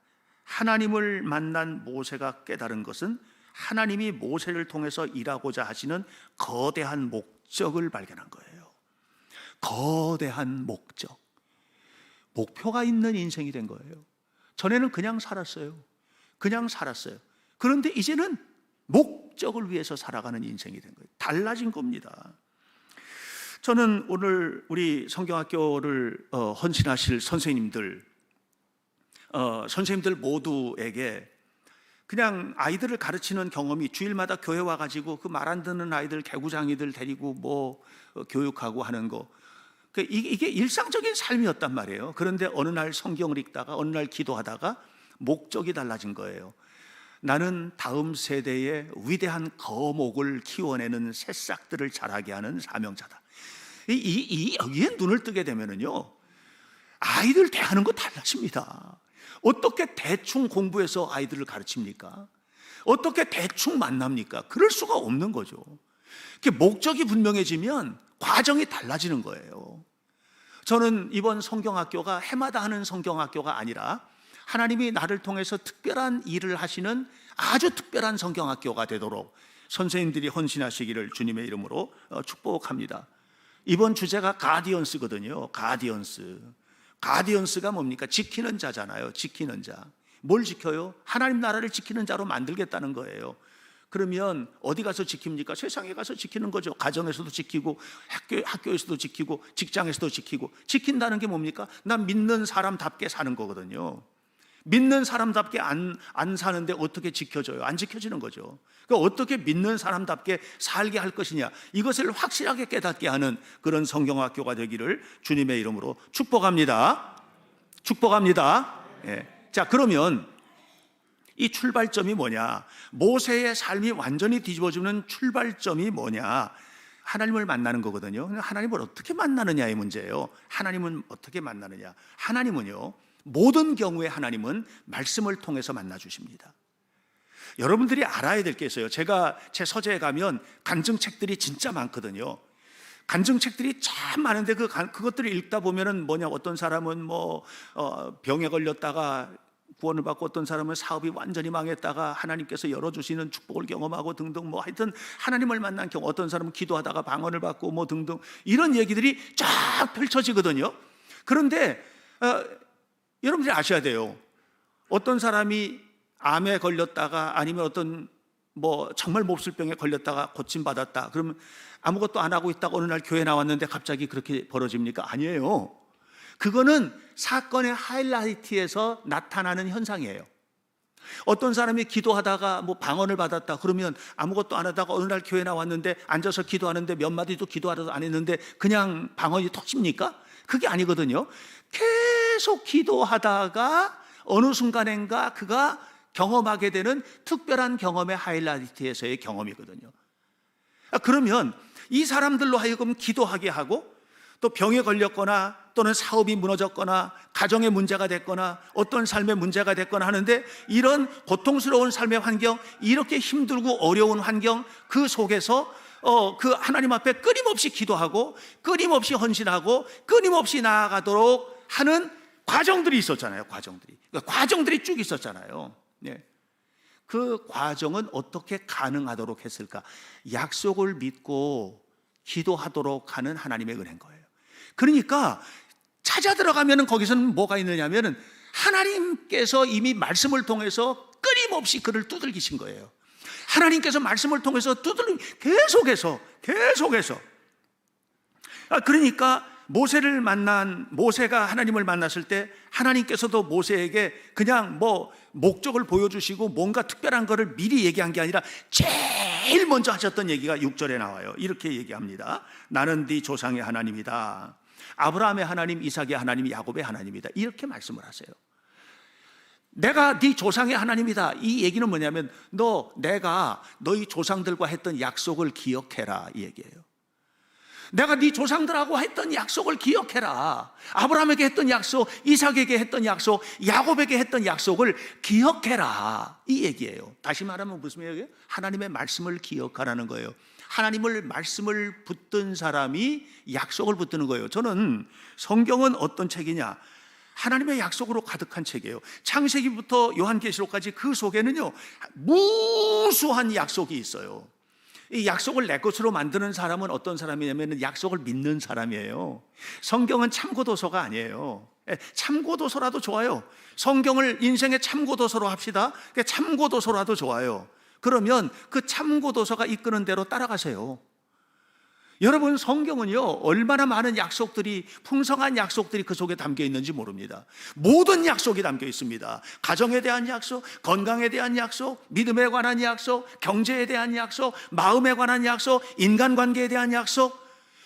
하나님을 만난 모세가 깨달은 것은 하나님이 모세를 통해서 일하고자 하시는 거대한 목적을 발견한 거예요. 거대한 목적, 목표가 있는 인생이 된 거예요. 전에는 그냥 살았어요. 그런데 이제는 목적을 위해서 살아가는 인생이 된 거예요. 달라진 겁니다. 저는 오늘 우리 성경학교를 헌신하실 선생님들 모두에게 그냥 아이들을 가르치는 경험이, 주일마다 교회 와가지고 그 말 안 듣는 아이들 개구장이들 데리고 교육하고 하는 거, 이게 일상적인 삶이었단 말이에요. 그런데 어느 날 성경을 읽다가, 어느 날 기도하다가 목적이 달라진 거예요. 나는 다음 세대의 위대한 거목을 키워내는 새싹들을 자라게 하는 사명자다. 여기에 눈을 뜨게 되면은요, 아이들 대하는 거 달라집니다. 어떻게 대충 공부해서 아이들을 가르칩니까? 어떻게 대충 만납니까? 그럴 수가 없는 거죠. 목적이 분명해지면 과정이 달라지는 거예요. 저는 이번 성경학교가 해마다 하는 성경학교가 아니라 하나님이 나를 통해서 특별한 일을 하시는 아주 특별한 성경학교가 되도록 선생님들이 헌신하시기를 주님의 이름으로 축복합니다. 이번 주제가 가디언스거든요. 가디언스가 뭡니까? 지키는 자잖아요. 지키는 자. 뭘 지켜요? 하나님 나라를 지키는 자로 만들겠다는 거예요. 그러면 어디 가서 지킵니까? 세상에 가서 지키는 거죠. 가정에서도 지키고 학교에서도 지키고 직장에서도 지키고. 지킨다는 게 뭡니까? 난 믿는 사람답게 사는 거거든요. 믿는 사람답게 안 사는데 어떻게 지켜져요? 안 지켜지는 거죠. 그러니까 어떻게 믿는 사람답게 살게 할 것이냐, 이것을 확실하게 깨닫게 하는 그런 성경학교가 되기를 주님의 이름으로 축복합니다. 축복합니다. 예. 자, 그러면 이 출발점이 뭐냐? 모세의 삶이 완전히 뒤집어지는 출발점이 뭐냐? 하나님을 만나는 거거든요. 하나님을 어떻게 만나느냐의 문제예요. 하나님은 어떻게 만나느냐? 하나님은요, 모든 경우에 하나님은 말씀을 통해서 만나 주십니다. 여러분들이 알아야 될 게 있어요. 제가 제 서재에 가면 간증책들이 진짜 많거든요. 간증책들이 참 많은데 그것들을 읽다 보면은 뭐냐, 어떤 사람은 병에 걸렸다가 구원을 받고, 어떤 사람은 사업이 완전히 망했다가 하나님께서 열어주시는 축복을 경험하고 등등, 하여튼 하나님을 만난 경우, 어떤 사람은 기도하다가 방언을 받고 등등, 이런 얘기들이 쫙 펼쳐지거든요. 그런데 여러분들이 아셔야 돼요. 어떤 사람이 암에 걸렸다가 아니면 어떤 정말 몹쓸 병에 걸렸다가 고침받았다, 그러면 아무것도 안 하고 있다가 어느 날 교회 나왔는데 갑자기 그렇게 벌어집니까? 아니에요. 그거는 사건의 하이라이트에서 나타나는 현상이에요. 어떤 사람이 기도하다가 방언을 받았다, 그러면 아무것도 안 하다가 어느 날 교회 나왔는데 앉아서 기도하는데 몇 마디도 기도하려도 안 했는데 그냥 방언이 터집니까? 그게 아니거든요. 계속 기도하다가 어느 순간인가 그가 경험하게 되는 특별한 경험의 하이라이트에서의 경험이거든요. 그러면 이 사람들로 하여금 기도하게 하고, 또 병에 걸렸거나 또는 사업이 무너졌거나 가정의 문제가 됐거나 어떤 삶의 문제가 됐거나 하는데, 이런 고통스러운 삶의 환경, 이렇게 힘들고 어려운 환경, 그 속에서 그 하나님 앞에 끊임없이 기도하고 끊임없이 헌신하고 끊임없이 나아가도록 하는 과정들이 있었잖아요. 과정들이 쭉 있었잖아요. 네. 그 과정은 어떻게 가능하도록 했을까? 약속을 믿고 기도하도록 하는 하나님의 은혜인 거예요. 그러니까 찾아 들어가면 거기서는 뭐가 있느냐면, 하나님께서 이미 말씀을 통해서 끊임없이 그를 두들기신 거예요. 하나님께서 말씀을 통해서 계속해서. 그러니까 모세가 하나님을 만났을 때 하나님께서도 모세에게 그냥 목적을 보여주시고 뭔가 특별한 거를 미리 얘기한 게 아니라 제일 먼저 하셨던 얘기가 6절에 나와요. 이렇게 얘기합니다. 나는 네 조상의 하나님이다. 아브라함의 하나님, 이삭의 하나님, 야곱의 하나님이다. 이렇게 말씀을 하세요. 내가 네 조상의 하나님이다. 이 얘기는 뭐냐면, 내가 너희 조상들과 했던 약속을 기억해라, 이 얘기예요. 내가 네 조상들하고 했던 약속을 기억해라. 아브라함에게 했던 약속, 이삭에게 했던 약속, 야곱에게 했던 약속을 기억해라, 이 얘기예요. 다시 말하면 무슨 얘기예요? 하나님의 말씀을 기억하라는 거예요. 하나님을 말씀을 붙든 사람이 약속을 붙드는 거예요. 저는 성경은 어떤 책이냐? 하나님의 약속으로 가득한 책이에요. 창세기부터 요한계시록까지 그 속에는요, 무수한 약속이 있어요. 이 약속을 내 것으로 만드는 사람은 어떤 사람이냐면 약속을 믿는 사람이에요. 성경은 참고도서가 아니에요. 참고도서라도 좋아요. 성경을 인생의 참고도서로 합시다. 참고도서라도 좋아요. 그러면 그 참고도서가 이끄는 대로 따라가세요. 여러분, 성경은요, 얼마나 많은 약속들이, 풍성한 약속들이 그 속에 담겨 있는지 모릅니다. 모든 약속이 담겨 있습니다. 가정에 대한 약속, 건강에 대한 약속, 믿음에 관한 약속, 경제에 대한 약속, 마음에 관한 약속, 인간관계에 대한 약속,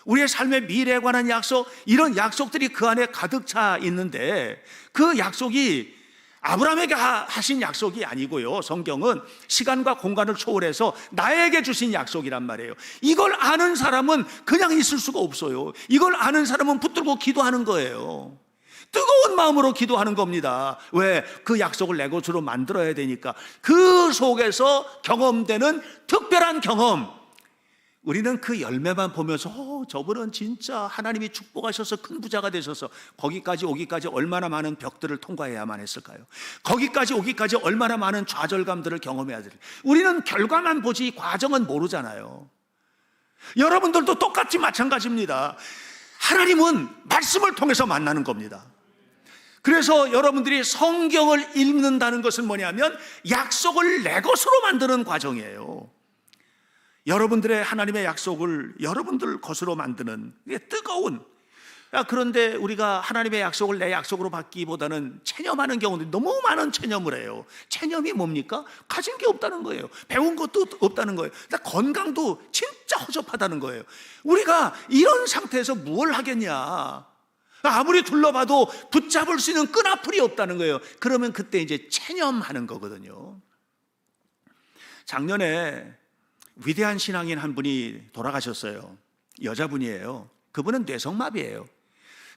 우리의 삶의 미래에 관한 약속, 이런 약속들이 그 안에 가득 차 있는데, 그 약속이 아브라함에게 하신 약속이 아니고요, 성경은 시간과 공간을 초월해서 나에게 주신 약속이란 말이에요. 이걸 아는 사람은 그냥 있을 수가 없어요. 이걸 아는 사람은 붙들고 기도하는 거예요. 뜨거운 마음으로 기도하는 겁니다. 왜? 그 약속을 내 것으로 만들어야 되니까. 그 속에서 경험되는 특별한 경험, 우리는 그 열매만 보면서 저분은 진짜 하나님이 축복하셔서 큰 부자가 되셔서 거기까지 오기까지 얼마나 많은 벽들을 통과해야만 했을까요? 거기까지 오기까지 얼마나 많은 좌절감들을 경험해야 될까요? 우리는 결과만 보지 과정은 모르잖아요. 여러분들도 똑같이 마찬가지입니다. 하나님은 말씀을 통해서 만나는 겁니다. 그래서 여러분들이 성경을 읽는다는 것은 뭐냐면 약속을 내 것으로 만드는 과정이에요. 여러분들의 하나님의 약속을 여러분들 것으로 만드는 뜨거운. 그런데 우리가 하나님의 약속을 내 약속으로 받기보다는 체념하는 경우도 너무 많은 체념을 해요. 체념이 뭡니까? 가진 게 없다는 거예요. 배운 것도 없다는 거예요. 건강도 진짜 허접하다는 거예요. 우리가 이런 상태에서 뭘 하겠냐? 아무리 둘러봐도 붙잡을 수 있는 끈앞풀이 없다는 거예요. 그러면 그때 이제 체념하는 거거든요. 작년에 위대한 신앙인 한 분이 돌아가셨어요. 여자분이에요. 그분은 뇌성마비예요.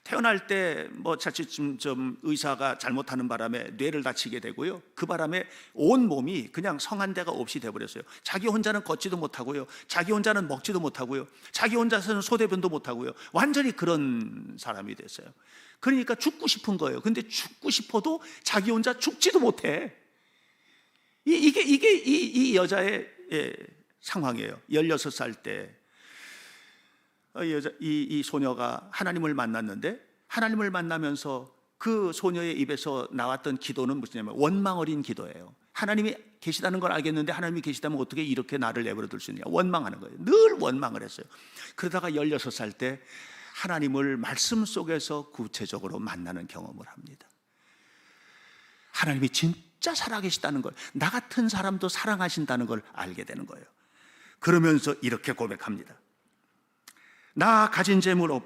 태어날 때 자칫 좀 의사가 잘못하는 바람에 뇌를 다치게 되고요. 그 바람에 온 몸이 그냥 성한 데가 없이 돼버렸어요. 자기 혼자는 걷지도 못하고요. 자기 혼자는 먹지도 못하고요. 자기 혼자서는 소대변도 못하고요. 완전히 그런 사람이 됐어요. 그러니까 죽고 싶은 거예요. 근데 죽고 싶어도 자기 혼자 죽지도 못해. 이게 이 여자의 상황이에요. 16살 때 이 소녀가 하나님을 만났는데, 하나님을 만나면서 그 소녀의 입에서 나왔던 기도는 무엇이냐면 원망 어린 기도예요. 하나님이 계시다는 걸 알겠는데 하나님이 계시다면 어떻게 이렇게 나를 내버려 둘 수 있냐, 원망하는 거예요. 늘 원망을 했어요. 그러다가 16살 때 하나님을 말씀 속에서 구체적으로 만나는 경험을 합니다. 하나님이 진짜 살아계시다는 걸, 나 같은 사람도 사랑하신다는 걸 알게 되는 거예요. 그러면서 이렇게 고백합니다. 나 가진 재물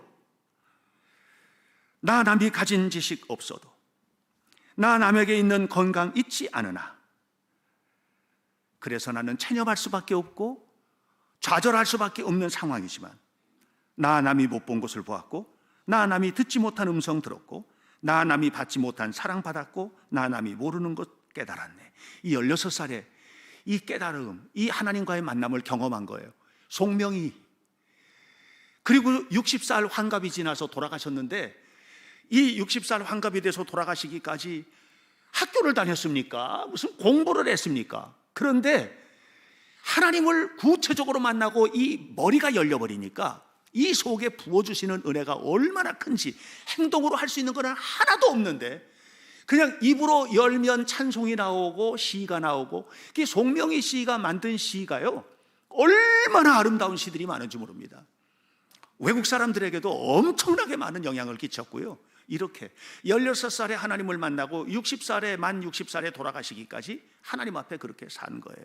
나 남이 가진 지식 없어도, 나 남에게 있는 건강 있지 않으나, 그래서 나는 체념할 수밖에 없고 좌절할 수밖에 없는 상황이지만, 나 남이 못 본 것을 보았고, 나 남이 듣지 못한 음성 들었고, 나 남이 받지 못한 사랑 받았고, 나 남이 모르는 것 깨달았네. 이 16살에 이 깨달음, 이 하나님과의 만남을 경험한 거예요. 송명이. 그리고 60살 환갑이 지나서 돌아가셨는데, 이 60살 환갑이 돼서 돌아가시기까지 학교를 다녔습니까? 무슨 공부를 했습니까? 그런데 하나님을 구체적으로 만나고 이 머리가 열려버리니까 이 속에 부어주시는 은혜가 얼마나 큰지, 행동으로 할 수 있는 건 하나도 없는데 그냥 입으로 열면 찬송이 나오고 시가 나오고, 그 송명희 씨가 만든 시가요, 얼마나 아름다운 시들이 많은지 모릅니다. 외국 사람들에게도 엄청나게 많은 영향을 끼쳤고요. 이렇게 16살에 하나님을 만나고 60살에 만 60살에 돌아가시기까지 하나님 앞에 그렇게 산 거예요.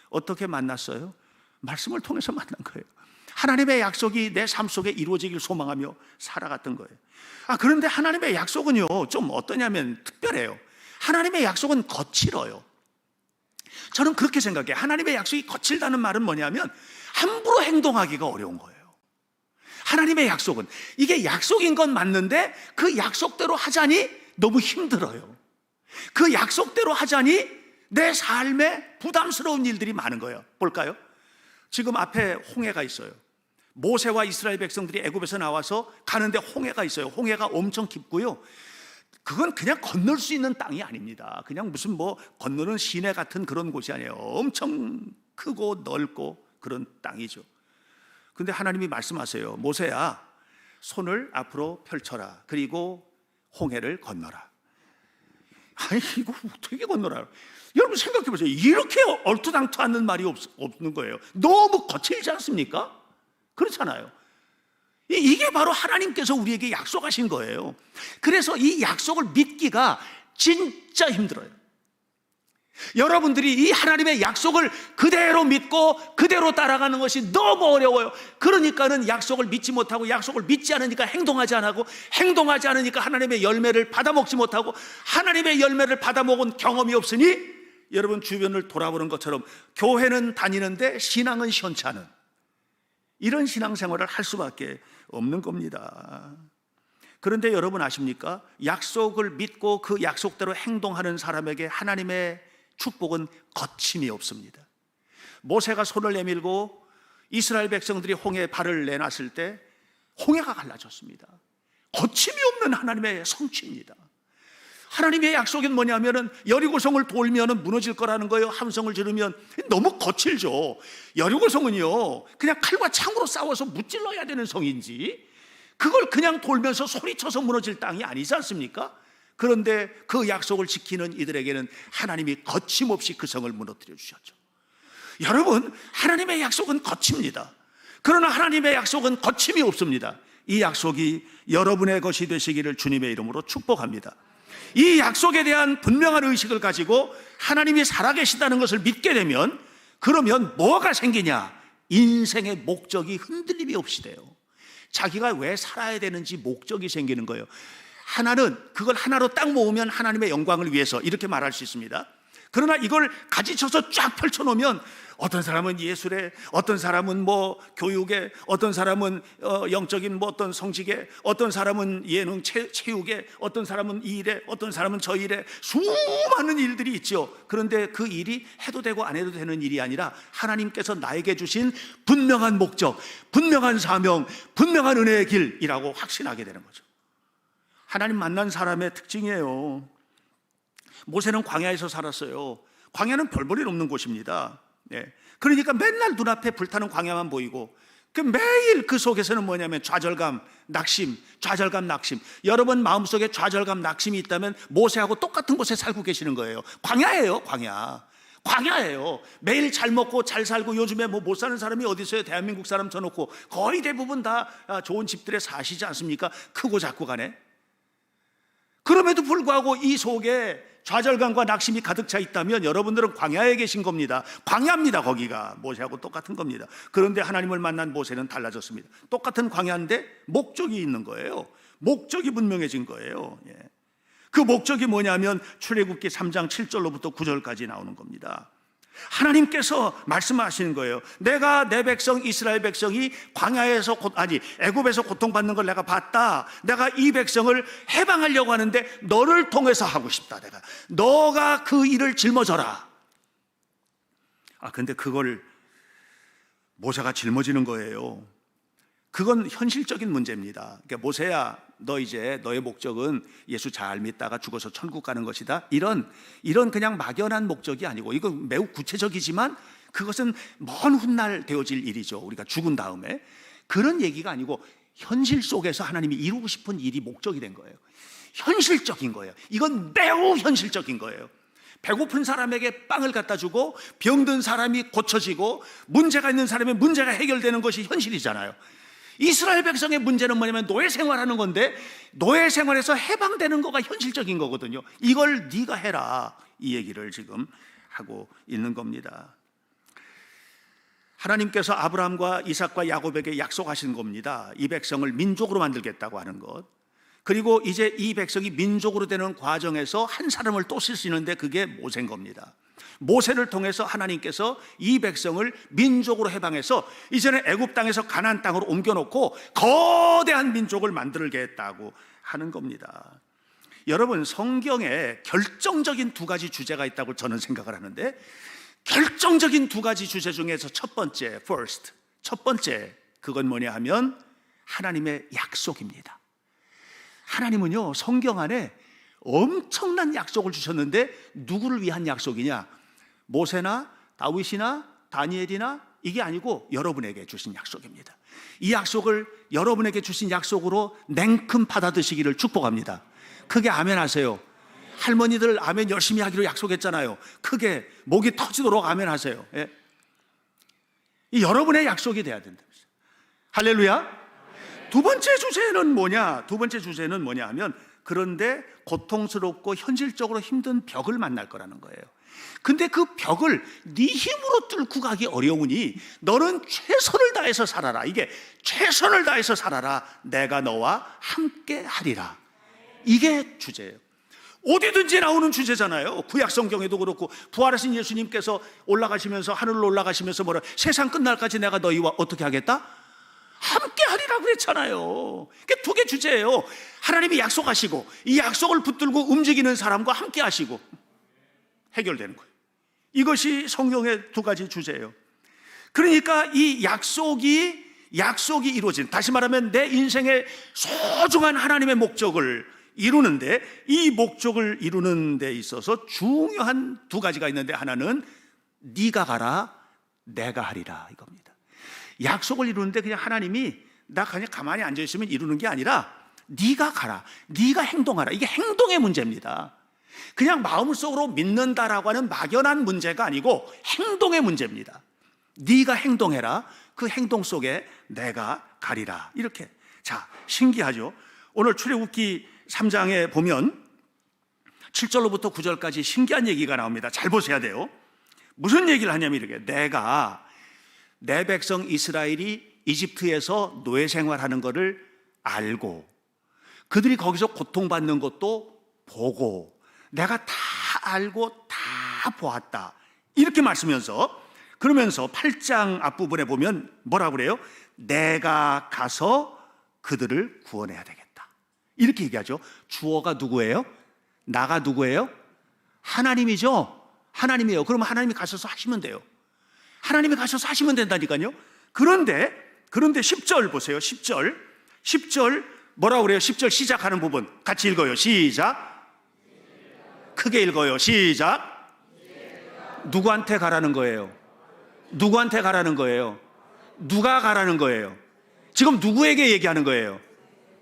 어떻게 만났어요? 말씀을 통해서 만난 거예요. 하나님의 약속이 내 삶 속에 이루어지길 소망하며 살아갔던 거예요. 그런데 하나님의 약속은요, 좀 어떠냐면 특별해요. 하나님의 약속은 거칠어요. 저는 그렇게 생각해요. 하나님의 약속이 거칠다는 말은 뭐냐면 함부로 행동하기가 어려운 거예요. 하나님의 약속은, 이게 약속인 건 맞는데 그 약속대로 하자니 너무 힘들어요. 그 약속대로 하자니 내 삶에 부담스러운 일들이 많은 거예요. 볼까요? 지금 앞에 홍해가 있어요. 모세와 이스라엘 백성들이 애굽에서 나와서 가는데 홍해가 있어요. 홍해가 엄청 깊고요. 그건 그냥 건널 수 있는 땅이 아닙니다. 그냥 무슨 건너는 시내 같은 그런 곳이 아니에요. 엄청 크고 넓고 그런 땅이죠. 근데 하나님이 말씀하세요. 모세야, 손을 앞으로 펼쳐라. 그리고 홍해를 건너라. 아니, 이거 어떻게 건너라? 여러분 생각해 보세요. 이렇게 얼토당토 않는 말이 없는 거예요. 너무 거칠지 않습니까? 그렇잖아요. 이게 바로 하나님께서 우리에게 약속하신 거예요. 그래서 이 약속을 믿기가 진짜 힘들어요. 여러분들이 이 하나님의 약속을 그대로 믿고 그대로 따라가는 것이 너무 어려워요. 그러니까는 약속을 믿지 못하고, 약속을 믿지 않으니까 행동하지 않고, 행동하지 않으니까 하나님의 열매를 받아먹지 못하고, 하나님의 열매를 받아먹은 경험이 없으니 여러분 주변을 돌아보는 것처럼 교회는 다니는데 신앙은 시원치 않은 이런 신앙생활을 할 수밖에 없는 겁니다. 그런데 여러분 아십니까? 약속을 믿고 그 약속대로 행동하는 사람에게 하나님의 축복은 거침이 없습니다. 모세가 손을 내밀고 이스라엘 백성들이 홍해에 발을 내놨을 때 홍해가 갈라졌습니다. 거침이 없는 하나님의 성취입니다. 하나님의 약속은 뭐냐면은 여리고성을 돌면은 무너질 거라는 거예요. 함성을 지르면. 너무 거칠죠. 여리고성은요, 그냥 칼과 창으로 싸워서 무찔러야 되는 성인지, 그걸 그냥 돌면서 소리쳐서 무너질 땅이 아니지 않습니까? 그런데 그 약속을 지키는 이들에게는 하나님이 거침없이 그 성을 무너뜨려 주셨죠. 여러분, 하나님의 약속은 거칩니다. 그러나 하나님의 약속은 거침이 없습니다. 이 약속이 여러분의 것이 되시기를 주님의 이름으로 축복합니다. 이 약속에 대한 분명한 의식을 가지고 하나님이 살아계시다는 것을 믿게 되면, 그러면 뭐가 생기냐? 인생의 목적이 흔들림이 없이 돼요. 자기가 왜 살아야 되는지 목적이 생기는 거예요. 하나는 그걸 하나로 딱 모으면 하나님의 영광을 위해서 이렇게 말할 수 있습니다. 그러나 이걸 가지쳐서 쫙 펼쳐놓으면 어떤 사람은 예술에, 어떤 사람은 뭐 교육에, 어떤 사람은 영적인 뭐 어떤 성직에, 어떤 사람은 예능 체육에, 어떤 사람은 이 일에, 어떤 사람은 저 일에, 수많은 일들이 있죠. 그런데 그 일이 해도 되고 안 해도 되는 일이 아니라 하나님께서 나에게 주신 분명한 목적, 분명한 사명, 분명한 은혜의 길이라고 확신하게 되는 거죠. 하나님 만난 사람의 특징이에요. 모세는 광야에서 살았어요. 광야는 별 볼일 없는 곳입니다. 그러니까 맨날 눈앞에 불타는 광야만 보이고, 매일 그 속에서는 뭐냐면 좌절감, 낙심, 좌절감, 낙심. 여러분 마음속에 좌절감, 낙심이 있다면 모세하고 똑같은 곳에 살고 계시는 거예요. 광야예요, 광야. 광야예요. 매일 잘 먹고 잘 살고, 요즘에 뭐 못 사는 사람이 어디 있어요? 대한민국 사람 쳐놓고 거의 대부분 다 좋은 집들에 사시지 않습니까? 크고 작고 간에. 그럼에도 불구하고 이 속에 좌절감과 낙심이 가득 차 있다면 여러분들은 광야에 계신 겁니다. 광야입니다. 거기가 모세하고 똑같은 겁니다. 그런데 하나님을 만난 모세는 달라졌습니다. 똑같은 광야인데 목적이 있는 거예요. 목적이 분명해진 거예요. 그 목적이 뭐냐면 출애굽기 3장 7절로부터 9절까지 나오는 겁니다. 하나님께서 말씀하시는 거예요. 내가 내 백성 이스라엘 백성이 광야에서 애굽에서 고통받는 걸 내가 봤다. 내가 이 백성을 해방하려고 하는데 너를 통해서 하고 싶다. 내가 너가 그 일을 짊어져라. 근데 그걸 모세가 짊어지는 거예요. 그건 현실적인 문제입니다. 그러니까 모세야, 너 이제 너의 목적은 예수 잘 믿다가 죽어서 천국 가는 것이다. 이런 그냥 막연한 목적이 아니고, 이건 매우 구체적이지만 그것은 먼 훗날 되어질 일이죠. 우리가 죽은 다음에. 그런 얘기가 아니고 현실 속에서 하나님이 이루고 싶은 일이 목적이 된 거예요. 현실적인 거예요. 이건 매우 현실적인 거예요. 배고픈 사람에게 빵을 갖다 주고 병든 사람이 고쳐지고 문제가 있는 사람의 문제가 해결되는 것이 현실이잖아요. 이스라엘 백성의 문제는 뭐냐면 노예 생활하는 건데, 노예 생활에서 해방되는 거가 현실적인 거거든요. 이걸 네가 해라, 이 얘기를 지금 하고 있는 겁니다. 하나님께서 아브라함과 이삭과 야곱에게 약속하신 겁니다. 이 백성을 민족으로 만들겠다고 하는 것. 그리고 이제 이 백성이 민족으로 되는 과정에서 한 사람을 또 쓰시는데 그게 모세인 겁니다. 모세를 통해서 하나님께서 이 백성을 민족으로 해방해서 이제는 애굽 땅에서 가나안 땅으로 옮겨놓고 거대한 민족을 만들겠다고 하는 겁니다. 여러분, 성경에 결정적인 두 가지 주제가 있다고 저는 생각을 하는데, 결정적인 두 가지 주제 중에서 첫 번째, 첫 번째, 그건 뭐냐 하면 하나님의 약속입니다. 하나님은요, 성경 안에 엄청난 약속을 주셨는데 누구를 위한 약속이냐? 모세나 다윗이나 다니엘이나 이게 아니고 여러분에게 주신 약속입니다. 이 약속을 여러분에게 주신 약속으로 냉큼 받아드시기를 축복합니다. 크게 아멘 하세요. 할머니들 아멘 열심히 하기로 약속했잖아요. 크게 목이 터지도록 아멘 하세요. 이 여러분의 약속이 돼야 된다. 할렐루야. 두 번째 주제는 뭐냐 하면, 그런데 고통스럽고 현실적으로 힘든 벽을 만날 거라는 거예요. 근데 그 벽을 네 힘으로 뚫고 가기 어려우니 너는 최선을 다해서 살아라. 이게 최선을 다해서 살아라. 내가 너와 함께 하리라. 이게 주제예요. 어디든지 나오는 주제잖아요. 구약 성경에도 그렇고, 부활하신 예수님께서 올라가시면서, 하늘로 올라가시면서 뭐라, 세상 끝날까지 내가 너희와 어떻게 하겠다? 함께 하리라고 그랬잖아요. 그게 두 개 주제예요. 하나님이 약속하시고 이 약속을 붙들고 움직이는 사람과 함께 하시고 해결되는 거예요. 이것이 성경의 두 가지 주제예요. 그러니까 이 약속이 이루어진, 다시 말하면 내 인생의 소중한 하나님의 목적을 이루는데, 이 목적을 이루는 데 있어서 중요한 두 가지가 있는데, 하나는 네가 가라, 내가 하리라 이겁니다. 약속을 이루는데 그냥 하나님이 나 그냥 가만히 앉아있으면 이루는 게 아니라, 네가 가라, 네가 행동하라. 이게 행동의 문제입니다. 그냥 마음속으로 믿는다라고 하는 막연한 문제가 아니고 행동의 문제입니다. 네가 행동해라. 그 행동 속에 내가 가리라. 이렇게. 자, 신기하죠? 오늘 출애굽기 3장에 보면 7절로부터 9절까지 신기한 얘기가 나옵니다. 잘 보셔야 돼요. 무슨 얘기를 하냐면 이렇게, 내가 내 백성 이스라엘이 이집트에서 노예 생활하는 것을 알고 그들이 거기서 고통받는 것도 보고 내가 다 알고 다 보았다. 이렇게 말씀하면서, 그러면서 8장 앞부분에 보면 뭐라고 그래요? 내가 가서 그들을 구원해야 되겠다. 이렇게 얘기하죠. 주어가 누구예요? 나가 누구예요? 하나님이죠. 하나님이에요. 그러면 하나님이 가셔서 하시면 돼요. 하나님이 가셔서 하시면 된다니까요. 그런데 10절 보세요. 10절 뭐라고 그래요? 10절 시작하는 부분 같이 읽어요. 시작. 크게 읽어요. 시작. 누구한테 가라는 거예요? 누구한테 가라는 거예요? 누가 가라는 거예요? 지금 누구에게 얘기하는 거예요?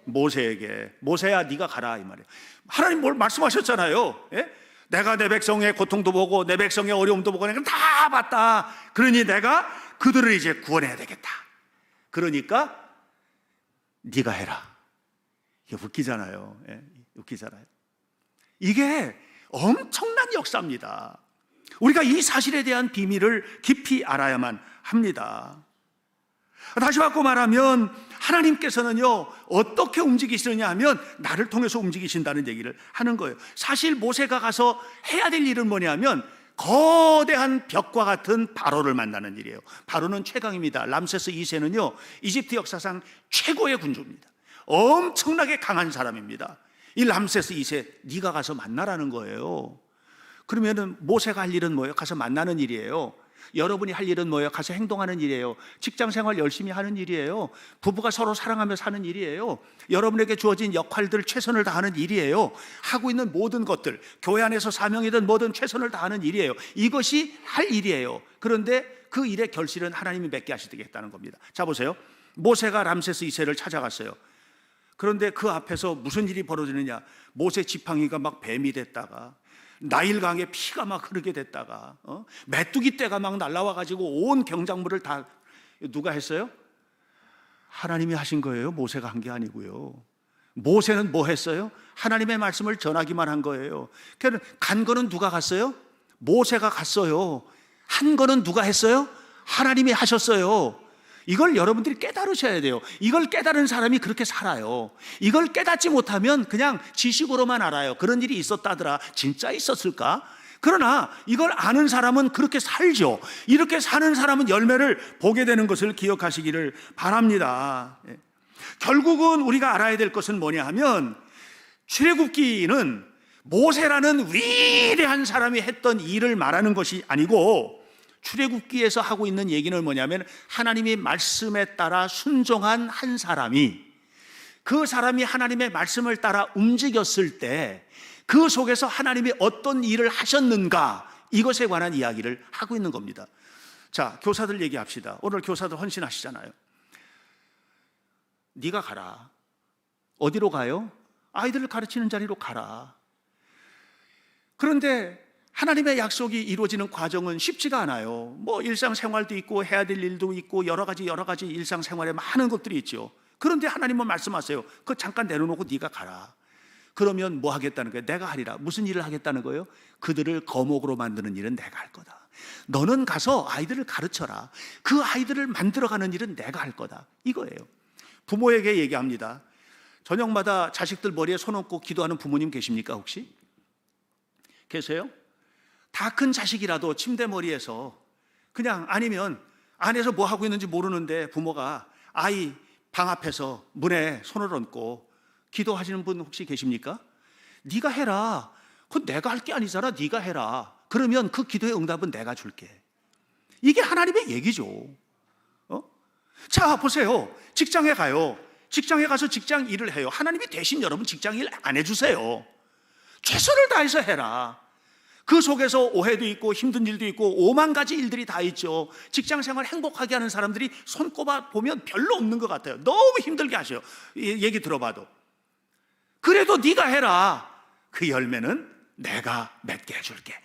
모세에게. 모세야 네가 가라 이 말이에요. 하나님 뭘 말씀하셨잖아요. 예? 내가 내 백성의 고통도 보고 내 백성의 어려움도 보고 내가 다 봤다. 그러니 내가 그들을 이제 구원해야 되겠다. 그러니까 네가 해라. 이게 웃기잖아요. 예? 웃기잖아요. 이게 엄청난 역사입니다. 우리가 이 사실에 대한 비밀을 깊이 알아야만 합니다. 다시 바꿔 말하면 하나님께서는요 어떻게 움직이시느냐 하면 나를 통해서 움직이신다는 얘기를 하는 거예요. 사실 모세가 가서 해야 될 일은 뭐냐면 거대한 벽과 같은 바로를 만나는 일이에요. 바로는 최강입니다. 람세스 2세는요 이집트 역사상 최고의 군주입니다. 엄청나게 강한 사람입니다. 이 람세스 2세 네가 가서 만나라는 거예요. 그러면은 모세가 할 일은 뭐예요? 가서 만나는 일이에요. 여러분이 할 일은 뭐예요? 가서 행동하는 일이에요. 직장 생활 열심히 하는 일이에요. 부부가 서로 사랑하며 사는 일이에요. 여러분에게 주어진 역할들 최선을 다하는 일이에요. 하고 있는 모든 것들, 교회 안에서 사명이든 뭐든 최선을 다하는 일이에요. 이것이 할 일이에요. 그런데 그 일의 결실은 하나님이 맺게 하시겠다는 겁니다. 자 보세요. 모세가 람세스 2세를 찾아갔어요. 그런데 그 앞에서 무슨 일이 벌어지느냐? 모세 지팡이가 막 뱀이 됐다가 나일강에 피가 막 흐르게 됐다가 메뚜기 떼가 막 날라와가지고 온 경작물을 다 누가 했어요? 하나님이 하신 거예요. 모세가 한 게 아니고요. 모세는 뭐 했어요? 하나님의 말씀을 전하기만 한 거예요. 그러니까 간 거는 누가 갔어요? 모세가 갔어요. 한 거는 누가 했어요? 하나님이 하셨어요. 이걸 여러분들이 깨달으셔야 돼요. 이걸 깨달은 사람이 그렇게 살아요. 이걸 깨닫지 못하면 그냥 지식으로만 알아요. 그런 일이 있었다더라. 진짜 있었을까? 그러나 이걸 아는 사람은 그렇게 살죠. 이렇게 사는 사람은 열매를 보게 되는 것을 기억하시기를 바랍니다. 결국은 우리가 알아야 될 것은 뭐냐 하면 출애굽기는 모세라는 위대한 사람이 했던 일을 말하는 것이 아니고 출애굽기에서 하고 있는 얘기는 뭐냐면 하나님의 말씀에 따라 순종한 한 사람이 그 사람이 하나님의 말씀을 따라 움직였을 때 그 속에서 하나님이 어떤 일을 하셨는가 이것에 관한 이야기를 하고 있는 겁니다. 자, 교사들 얘기합시다. 오늘 교사들 헌신하시잖아요. 네가 가라. 어디로 가요? 아이들을 가르치는 자리로 가라. 그런데 하나님의 약속이 이루어지는 과정은 쉽지가 않아요. 뭐 일상생활도 있고 해야 될 일도 있고 여러 가지 일상생활에 많은 것들이 있죠. 그런데 하나님은 말씀하세요. 그거 잠깐 내려놓고 네가 가라. 그러면 뭐 하겠다는 거예요? 내가 하리라. 무슨 일을 하겠다는 거예요? 그들을 거목으로 만드는 일은 내가 할 거다. 너는 가서 아이들을 가르쳐라. 그 아이들을 만들어가는 일은 내가 할 거다. 이거예요. 부모에게 얘기합니다. 저녁마다 자식들 머리에 손 얹고 기도하는 부모님 계십니까 혹시? 계세요? 다 큰 자식이라도 침대 머리에서 그냥 아니면 안에서 뭐 하고 있는지 모르는데 부모가 아이 방 앞에서 문에 손을 얹고 기도하시는 분 혹시 계십니까? 네가 해라. 그건 내가 할 게 아니잖아. 네가 해라. 그러면 그 기도의 응답은 내가 줄게. 이게 하나님의 얘기죠. 자 보세요. 직장에 가요. 직장에 가서 직장 일을 해요. 하나님이 대신 여러분 직장 일 안 해주세요. 최선을 다해서 해라. 그 속에서 오해도 있고 힘든 일도 있고 5만 가지 일들이 다 있죠. 직장생활 행복하게 하는 사람들이 손꼽아 보면 별로 없는 것 같아요. 너무 힘들게 하셔요. 얘기 들어봐도. 그래도 네가 해라. 그 열매는 내가 맺게 해줄게.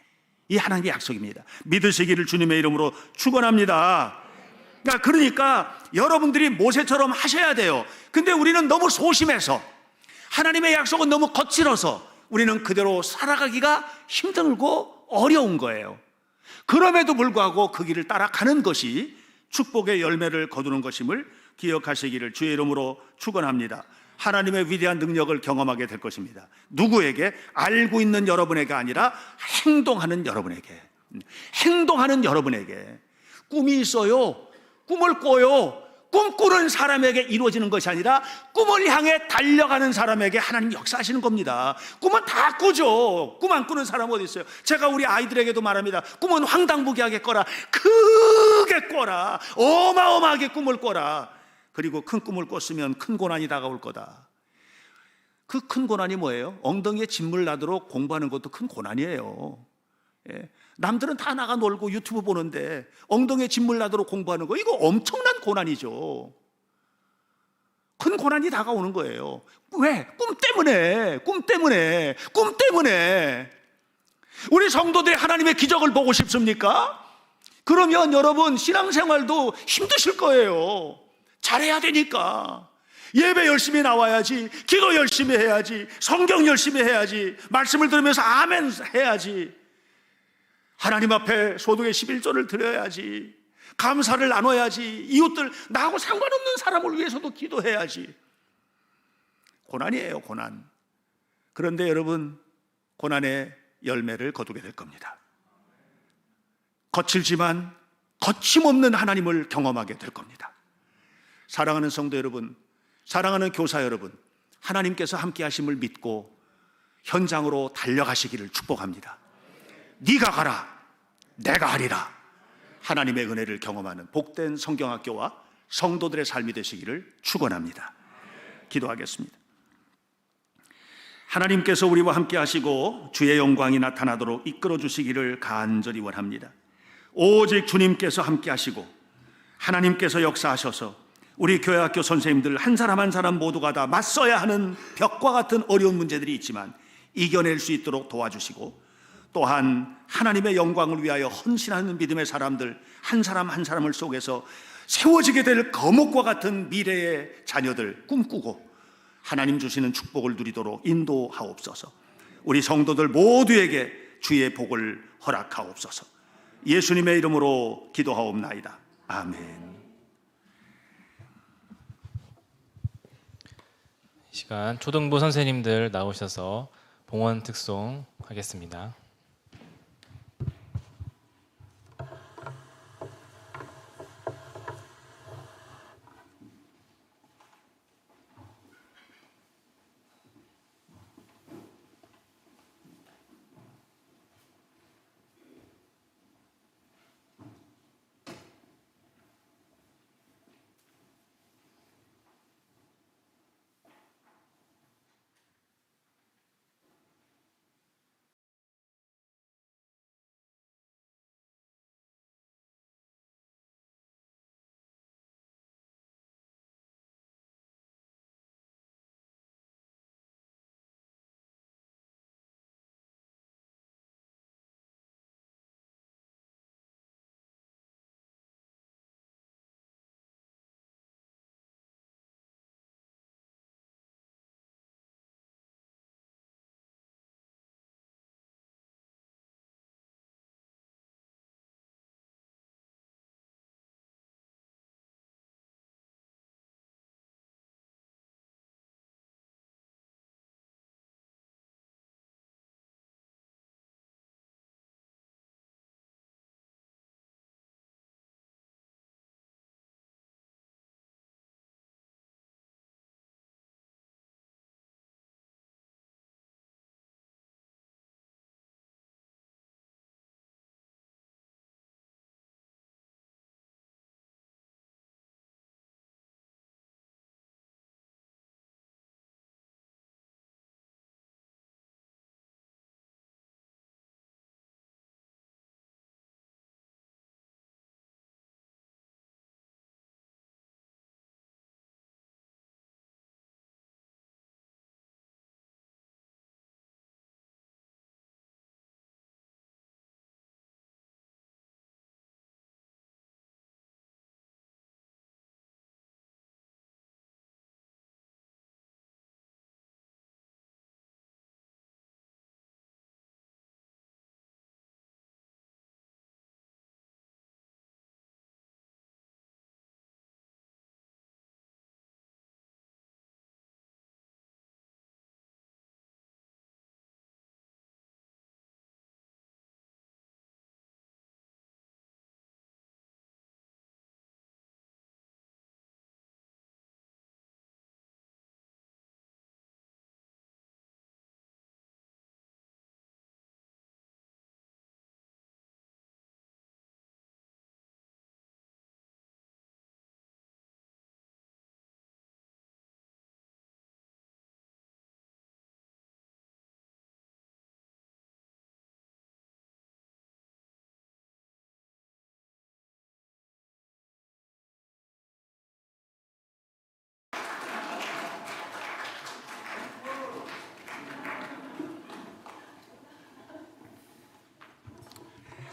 이 하나님의 약속입니다. 믿으시기를 주님의 이름으로 축원합니다. 그러니까 여러분들이 모세처럼 하셔야 돼요. 근데 우리는 너무 소심해서, 하나님의 약속은 너무 거칠어서 우리는 그대로 살아가기가 힘들고 어려운 거예요. 그럼에도 불구하고 그 길을 따라가는 것이 축복의 열매를 거두는 것임을 기억하시기를 주의 이름으로 축원합니다. 하나님의 위대한 능력을 경험하게 될 것입니다. 누구에게? 알고 있는 여러분에게 아니라 행동하는 여러분에게. 행동하는 여러분에게. 꿈이 있어요. 꿈을 꿔요. 꿈꾸는 사람에게 이루어지는 것이 아니라 꿈을 향해 달려가는 사람에게 하나님 역사하시는 겁니다. 꿈은 다 꾸죠. 꿈 안 꾸는 사람 어디 있어요? 제가 우리 아이들에게도 말합니다. 꿈은 황당무계하게 꿔라. 크게 꿔라. 어마어마하게 꿈을 꿔라. 그리고 큰 꿈을 꿨으면 큰 고난이 다가올 거다. 그 큰 고난이 뭐예요? 엉덩이에 진물 나도록 공부하는 것도 큰 고난이에요. 예. 남들은 다 나가 놀고 유튜브 보는데 엉덩이에 진물 나도록 공부하는 거, 이거 엄청난 고난이죠. 큰 고난이 다가오는 거예요. 왜? 꿈 때문에. 꿈 때문에. 꿈 때문에. 우리 성도들이 하나님의 기적을 보고 싶습니까? 그러면 여러분 신앙생활도 힘드실 거예요. 잘해야 되니까. 예배 열심히 나와야지, 기도 열심히 해야지, 성경 열심히 해야지, 말씀을 들으면서 아멘 해야지, 하나님 앞에 소득의 11조를 드려야지, 감사를 나눠야지, 이웃들, 나하고 상관없는 사람을 위해서도 기도해야지. 고난이에요, 고난. 그런데 여러분, 고난의 열매를 거두게 될 겁니다. 거칠지만 거침없는 하나님을 경험하게 될 겁니다. 사랑하는 성도 여러분, 사랑하는 교사 여러분, 하나님께서 함께 하심을 믿고 현장으로 달려가시기를 축복합니다. 네가 가라, 내가 하리라. 하나님의 은혜를 경험하는 복된 성경학교와 성도들의 삶이 되시기를 축원합니다. 기도하겠습니다. 하나님께서 우리와 함께 하시고 주의 영광이 나타나도록 이끌어 주시기를 간절히 원합니다. 오직 주님께서 함께 하시고 하나님께서 역사하셔서 우리 교회학교 선생님들 한 사람 한 사람 모두가 다 맞서야 하는 벽과 같은 어려운 문제들이 있지만 이겨낼 수 있도록 도와주시고, 또한 하나님의 영광을 위하여 헌신하는 믿음의 사람들 한 사람 한 사람을 속에서 세워지게 될 거목과 같은 미래의 자녀들 꿈꾸고 하나님 주시는 축복을 누리도록 인도하옵소서. 우리 성도들 모두에게 주의 복을 허락하옵소서. 예수님의 이름으로 기도하옵나이다. 아멘. 이 시간 초등부 선생님들 나오셔서 봉헌 특송 하겠습니다.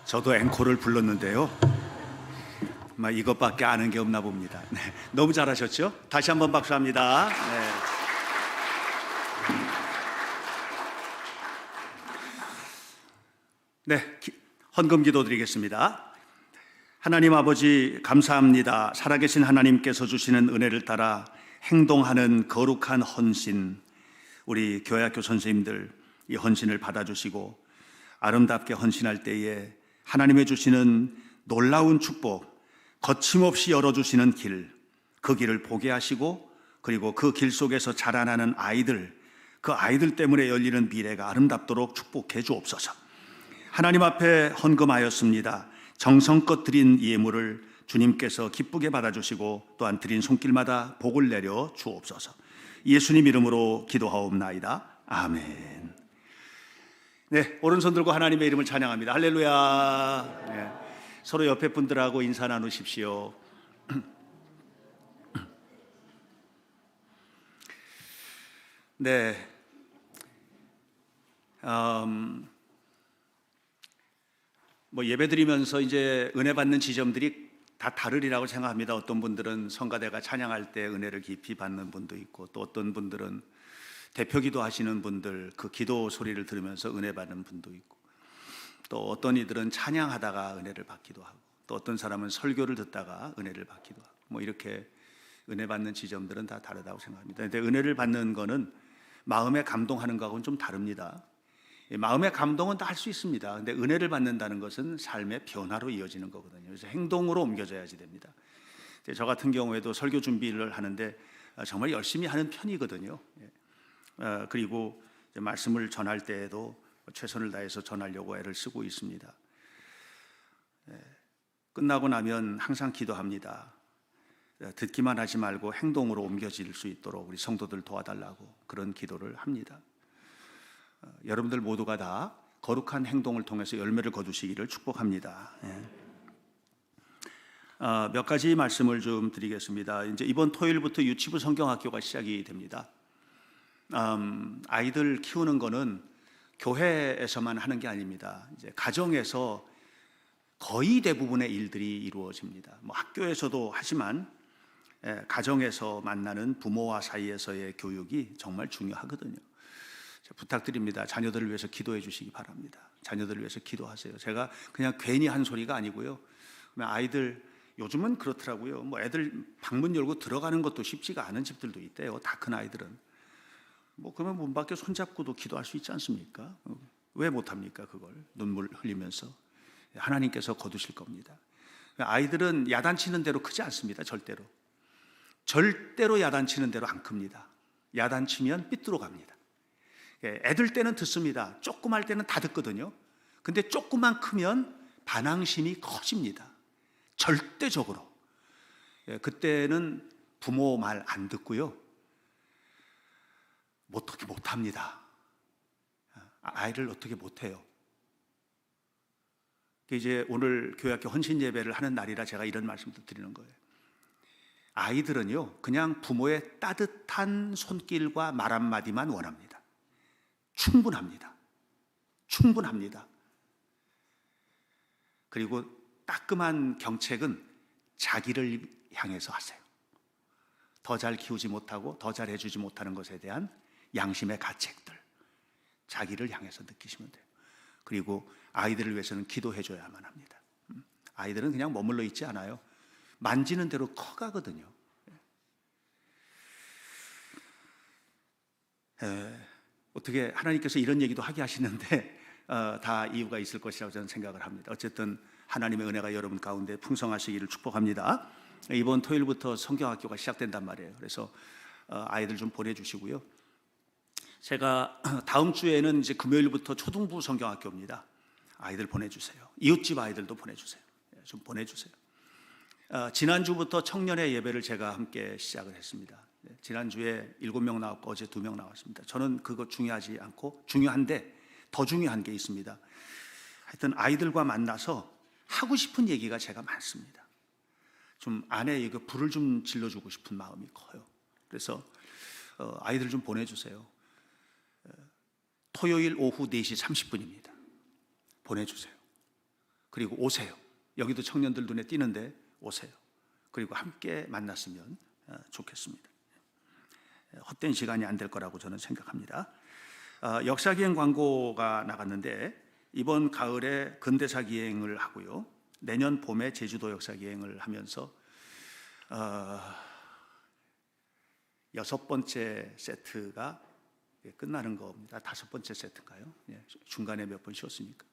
저도 앵콜을 불렀는데요. 막 이것밖에 아는 게 없나 봅니다. 네, 너무 잘하셨죠? 다시 한번 박수합니다. 헌금 기도 드리겠습니다. 하나님 아버지 감사합니다. 살아계신 하나님께서 주시는 은혜를 따라 행동하는 거룩한 헌신, 우리 교회학교 선생님들 이 헌신을 받아주시고 아름답게 헌신할 때에 하나님의 주시는 놀라운 축복, 거침없이 열어주시는 길, 그 길을 보게 하시고 그리고 그 길 속에서 자라나는 아이들, 그 아이들 때문에 열리는 미래가 아름답도록 축복해 주옵소서. 하나님 앞에 헌금하였습니다. 정성껏 드린 예물을 주님께서 기쁘게 받아주시고 또한 드린 손길마다 복을 내려 주옵소서. 예수님 이름으로 기도하옵나이다. 아멘. 네, 오른손 들고 하나님의 이름을 찬양합니다. 할렐루야. 네, 서로 옆에 분들하고 인사 나누십시오. 네. 예배 드리면서 이제 은혜 받는 지점들이 다 다르리라고 생각합니다. 어떤 분들은 성가대가 찬양할 때 은혜를 깊이 받는 분도 있고, 또 어떤 분들은 대표 기도하시는 분들 그 기도 소리를 들으면서 은혜 받는 분도 있고, 또 어떤 이들은 찬양하다가 은혜를 받기도 하고, 또 어떤 사람은 설교를 듣다가 은혜를 받기도 하고, 이렇게 은혜 받는 지점들은 다 다르다고 생각합니다. 근데 은혜를 받는 거는 마음에 감동하는 거하고는 좀 다릅니다. 마음의 감동은 다 할 수 있습니다. 근데 은혜를 받는다는 것은 삶의 변화로 이어지는 거거든요. 그래서 행동으로 옮겨져야지 됩니다. 저 같은 경우에도 설교 준비를 하는데 정말 열심히 하는 편이거든요. 그리고 말씀을 전할 때에도 최선을 다해서 전하려고 애를 쓰고 있습니다. 끝나고 나면 항상 기도합니다. 듣기만 하지 말고 행동으로 옮겨질 수 있도록 우리 성도들 도와달라고 그런 기도를 합니다. 여러분들 모두가 다 거룩한 행동을 통해서 열매를 거두시기를 축복합니다. 몇 가지 말씀을 좀 드리겠습니다. 이제 이번 토요일부터 유치부 성경학교가 시작이 됩니다. 아이들 키우는 거는 교회에서만 하는 게 아닙니다. 이제 가정에서 거의 대부분의 일들이 이루어집니다. 학교에서도 하지만 가정에서 만나는 부모와 사이에서의 교육이 정말 중요하거든요. 부탁드립니다. 자녀들을 위해서 기도해 주시기 바랍니다. 자녀들을 위해서 기도하세요. 제가 그냥 괜히 한 소리가 아니고요. 아이들 요즘은 그렇더라고요. 애들 방문 열고 들어가는 것도 쉽지가 않은 집들도 있대요. 다 큰 아이들은. 그러면 문 밖에 손잡고도 기도할 수 있지 않습니까? 왜 못합니까? 그걸 눈물 흘리면서. 하나님께서 거두실 겁니다. 아이들은 야단치는 대로 크지 않습니다. 절대로 야단치는 대로 안 큽니다. 야단치면 삐뚤어 갑니다. 애들 때는 듣습니다. 조그만 때는 다 듣거든요. 근데 조금만 크면 반항심이 커집니다. 절대적으로. 그때는 부모 말 안 듣고요. 어떻게 못합니다. 아이를 어떻게 못해요. 이제 오늘 교회학교 헌신 예배를 하는 날이라 제가 이런 말씀도 드리는 거예요. 아이들은요, 그냥 부모의 따뜻한 손길과 말 한마디만 원합니다. 충분합니다. 그리고 따끔한 경책은 자기를 향해서 하세요. 더 잘 키우지 못하고 더 잘 해주지 못하는 것에 대한 양심의 가책들, 자기를 향해서 느끼시면 돼요. 그리고 아이들을 위해서는 기도해 줘야만 합니다. 아이들은 그냥 머물러 있지 않아요. 만지는 대로 커가거든요. 어떻게 하나님께서 이런 얘기도 하게 하시는데 다 이유가 있을 것이라고 저는 생각을 합니다. 어쨌든 하나님의 은혜가 여러분 가운데 풍성하시기를 축복합니다. 이번 토요일부터 성경학교가 시작된단 말이에요. 그래서 아이들 좀 보내주시고요. 제가 다음 주에는 이제 금요일부터 초등부 성경학교입니다. 아이들 보내주세요. 이웃집 아이들도 보내주세요. 좀 보내주세요. 지난주부터 청년의 예배를 제가 함께 시작을 했습니다. 지난주에 7명 나왔고 어제 2명 나왔습니다. 저는 그거 중요하지 않고 중요한데 더 중요한 게 있습니다. 하여튼 아이들과 만나서 하고 싶은 얘기가 제가 많습니다. 좀 안에 불을 좀 질러주고 싶은 마음이 커요. 그래서 아이들 좀 보내주세요. 토요일 오후 4시 30분입니다. 보내주세요. 그리고 오세요. 여기도 청년들 눈에 띄는데 오세요. 그리고 함께 만났으면 좋겠습니다. 헛된 시간이 안 될 거라고 저는 생각합니다. 역사기행 광고가 나갔는데 이번 가을에 근대사 기행을 하고요. 내년 봄에 제주도 역사기행을 하면서 6번째 세트가 끝나는 겁니다. 5번째 세트인가요? 중간에 몇 번 쉬었습니까?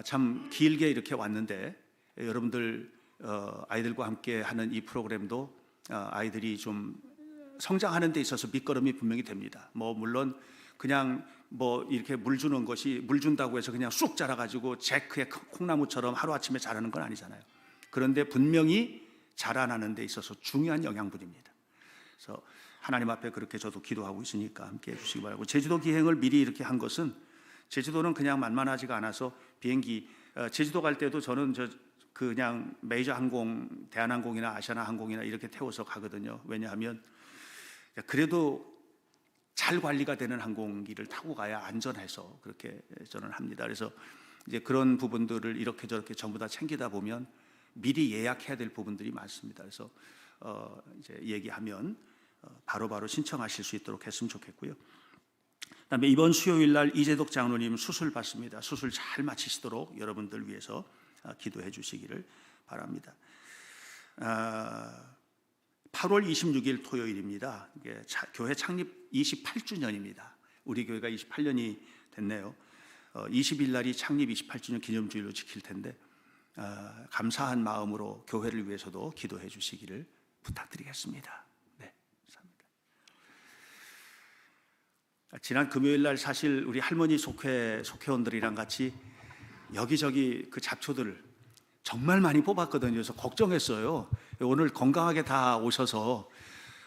참 길게 이렇게 왔는데 여러분들 아이들과 함께 하는 이 프로그램도 아이들이 좀 성장하는 데 있어서 밑거름이 분명히 됩니다. 물론 그냥 이렇게 물 주는 것이 물 준다고 해서 그냥 쑥 자라가지고 제크의 콩나무처럼 하루아침에 자라는 건 아니잖아요. 그런데 분명히 자라나는 데 있어서 중요한 영양분입니다. 그래서 하나님 앞에 그렇게 저도 기도하고 있으니까 함께 해주시기 바라고, 제주도 기행을 미리 이렇게 한 것은 제주도는 그냥 만만하지가 않아서 비행기 제주도 갈 때도 저는 그냥 메이저 항공, 대한항공이나 아시아나항공이나 이렇게 태워서 가거든요. 왜냐하면 그래도 잘 관리가 되는 항공기를 타고 가야 안전해서 그렇게 저는 합니다. 그래서 이제 그런 부분들을 이렇게 저렇게 전부 다 챙기다 보면 미리 예약해야 될 부분들이 많습니다. 그래서 이제 얘기하면 바로바로 신청하실 수 있도록 했으면 좋겠고요. 그다음에 이번 수요일 날 이재덕 장로님 수술 받습니다. 수술 잘 마치시도록 여러분들 위해서 기도해 주시기를 바랍니다. 8월 26일 토요일입니다. 이게 교회 창립 28주년입니다. 우리 교회가 28년이 됐네요. 20일 날이 창립 28주년 기념주일로 지킬 텐데 감사한 마음으로 교회를 위해서도 기도해 주시기를 부탁드리겠습니다. 네, 감사합니다. 지난 금요일 날 사실 우리 할머니 속회원들이랑 같이 여기저기 그 잡초들을 정말 많이 뽑았거든요. 그래서 걱정했어요. 오늘 건강하게 다 오셔서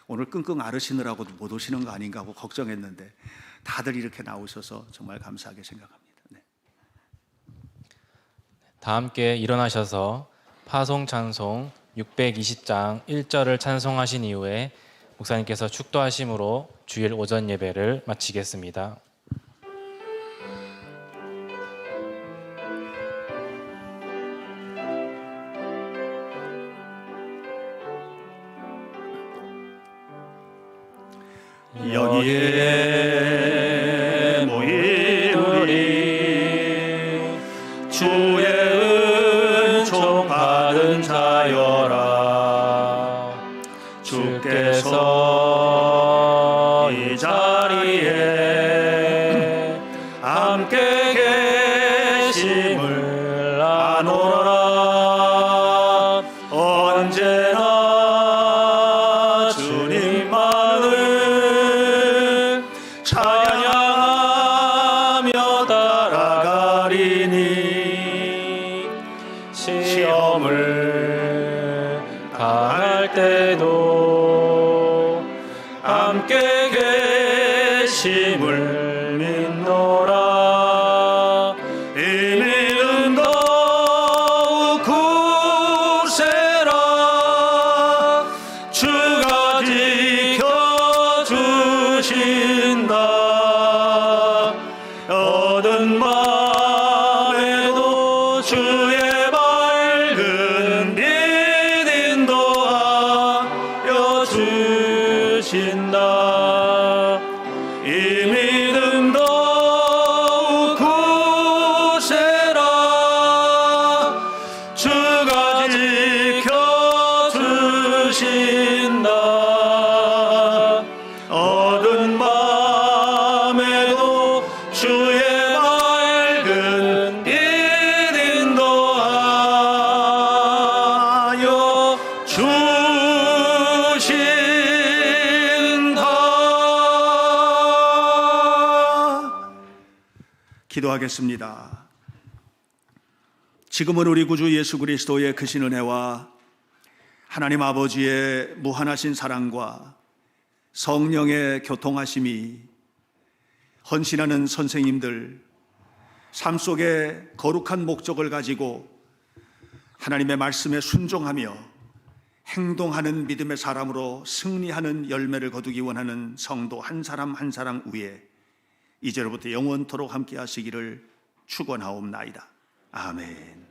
오늘 끙끙 앓으시느라고 못 오시는 거 아닌가 하고 걱정했는데 다들 이렇게 나오셔서 정말 감사하게 생각합니다. 네. 다 함께 일어나셔서 파송 찬송 620장 1절을 찬송하신 이후에 목사님께서 축도하심으로 주일 오전 예배를 마치겠습니다. 여기에 모인 우리 주의 은총 받은 자여라. 주께서 이 자리에 함께 계심을 아노라. 언제나 주님만을 찬양하며 따라가리니 시험을 당할 때도 함께 계심을 믿노라. 이 믿음 더욱 굳세라. 주가 지켜주신다. 얻은 맘에도 주의 밝은 빛 인도하여 주신다. 이 믿음 더욱 굳세라. 주가 지켜주신다. 얻은 맘에도 주의 밝은 빛 인도하여 주신다. 기도하겠습니다. 지금은 우리 구주 예수 그리스도의 크신 은혜와 하나님 아버지의 무한하신 사랑과 성령의 교통하심이 헌신하는 선생님들, 삶 속에 거룩한 목적을 가지고 하나님의 말씀에 순종하며 행동하는 믿음의 사람으로 승리하는 열매를 거두기 원하는 성도 한 사람 한 사람 위에 이제로부터 영원토록 함께 하시기를 축원하옵나이다. 아멘.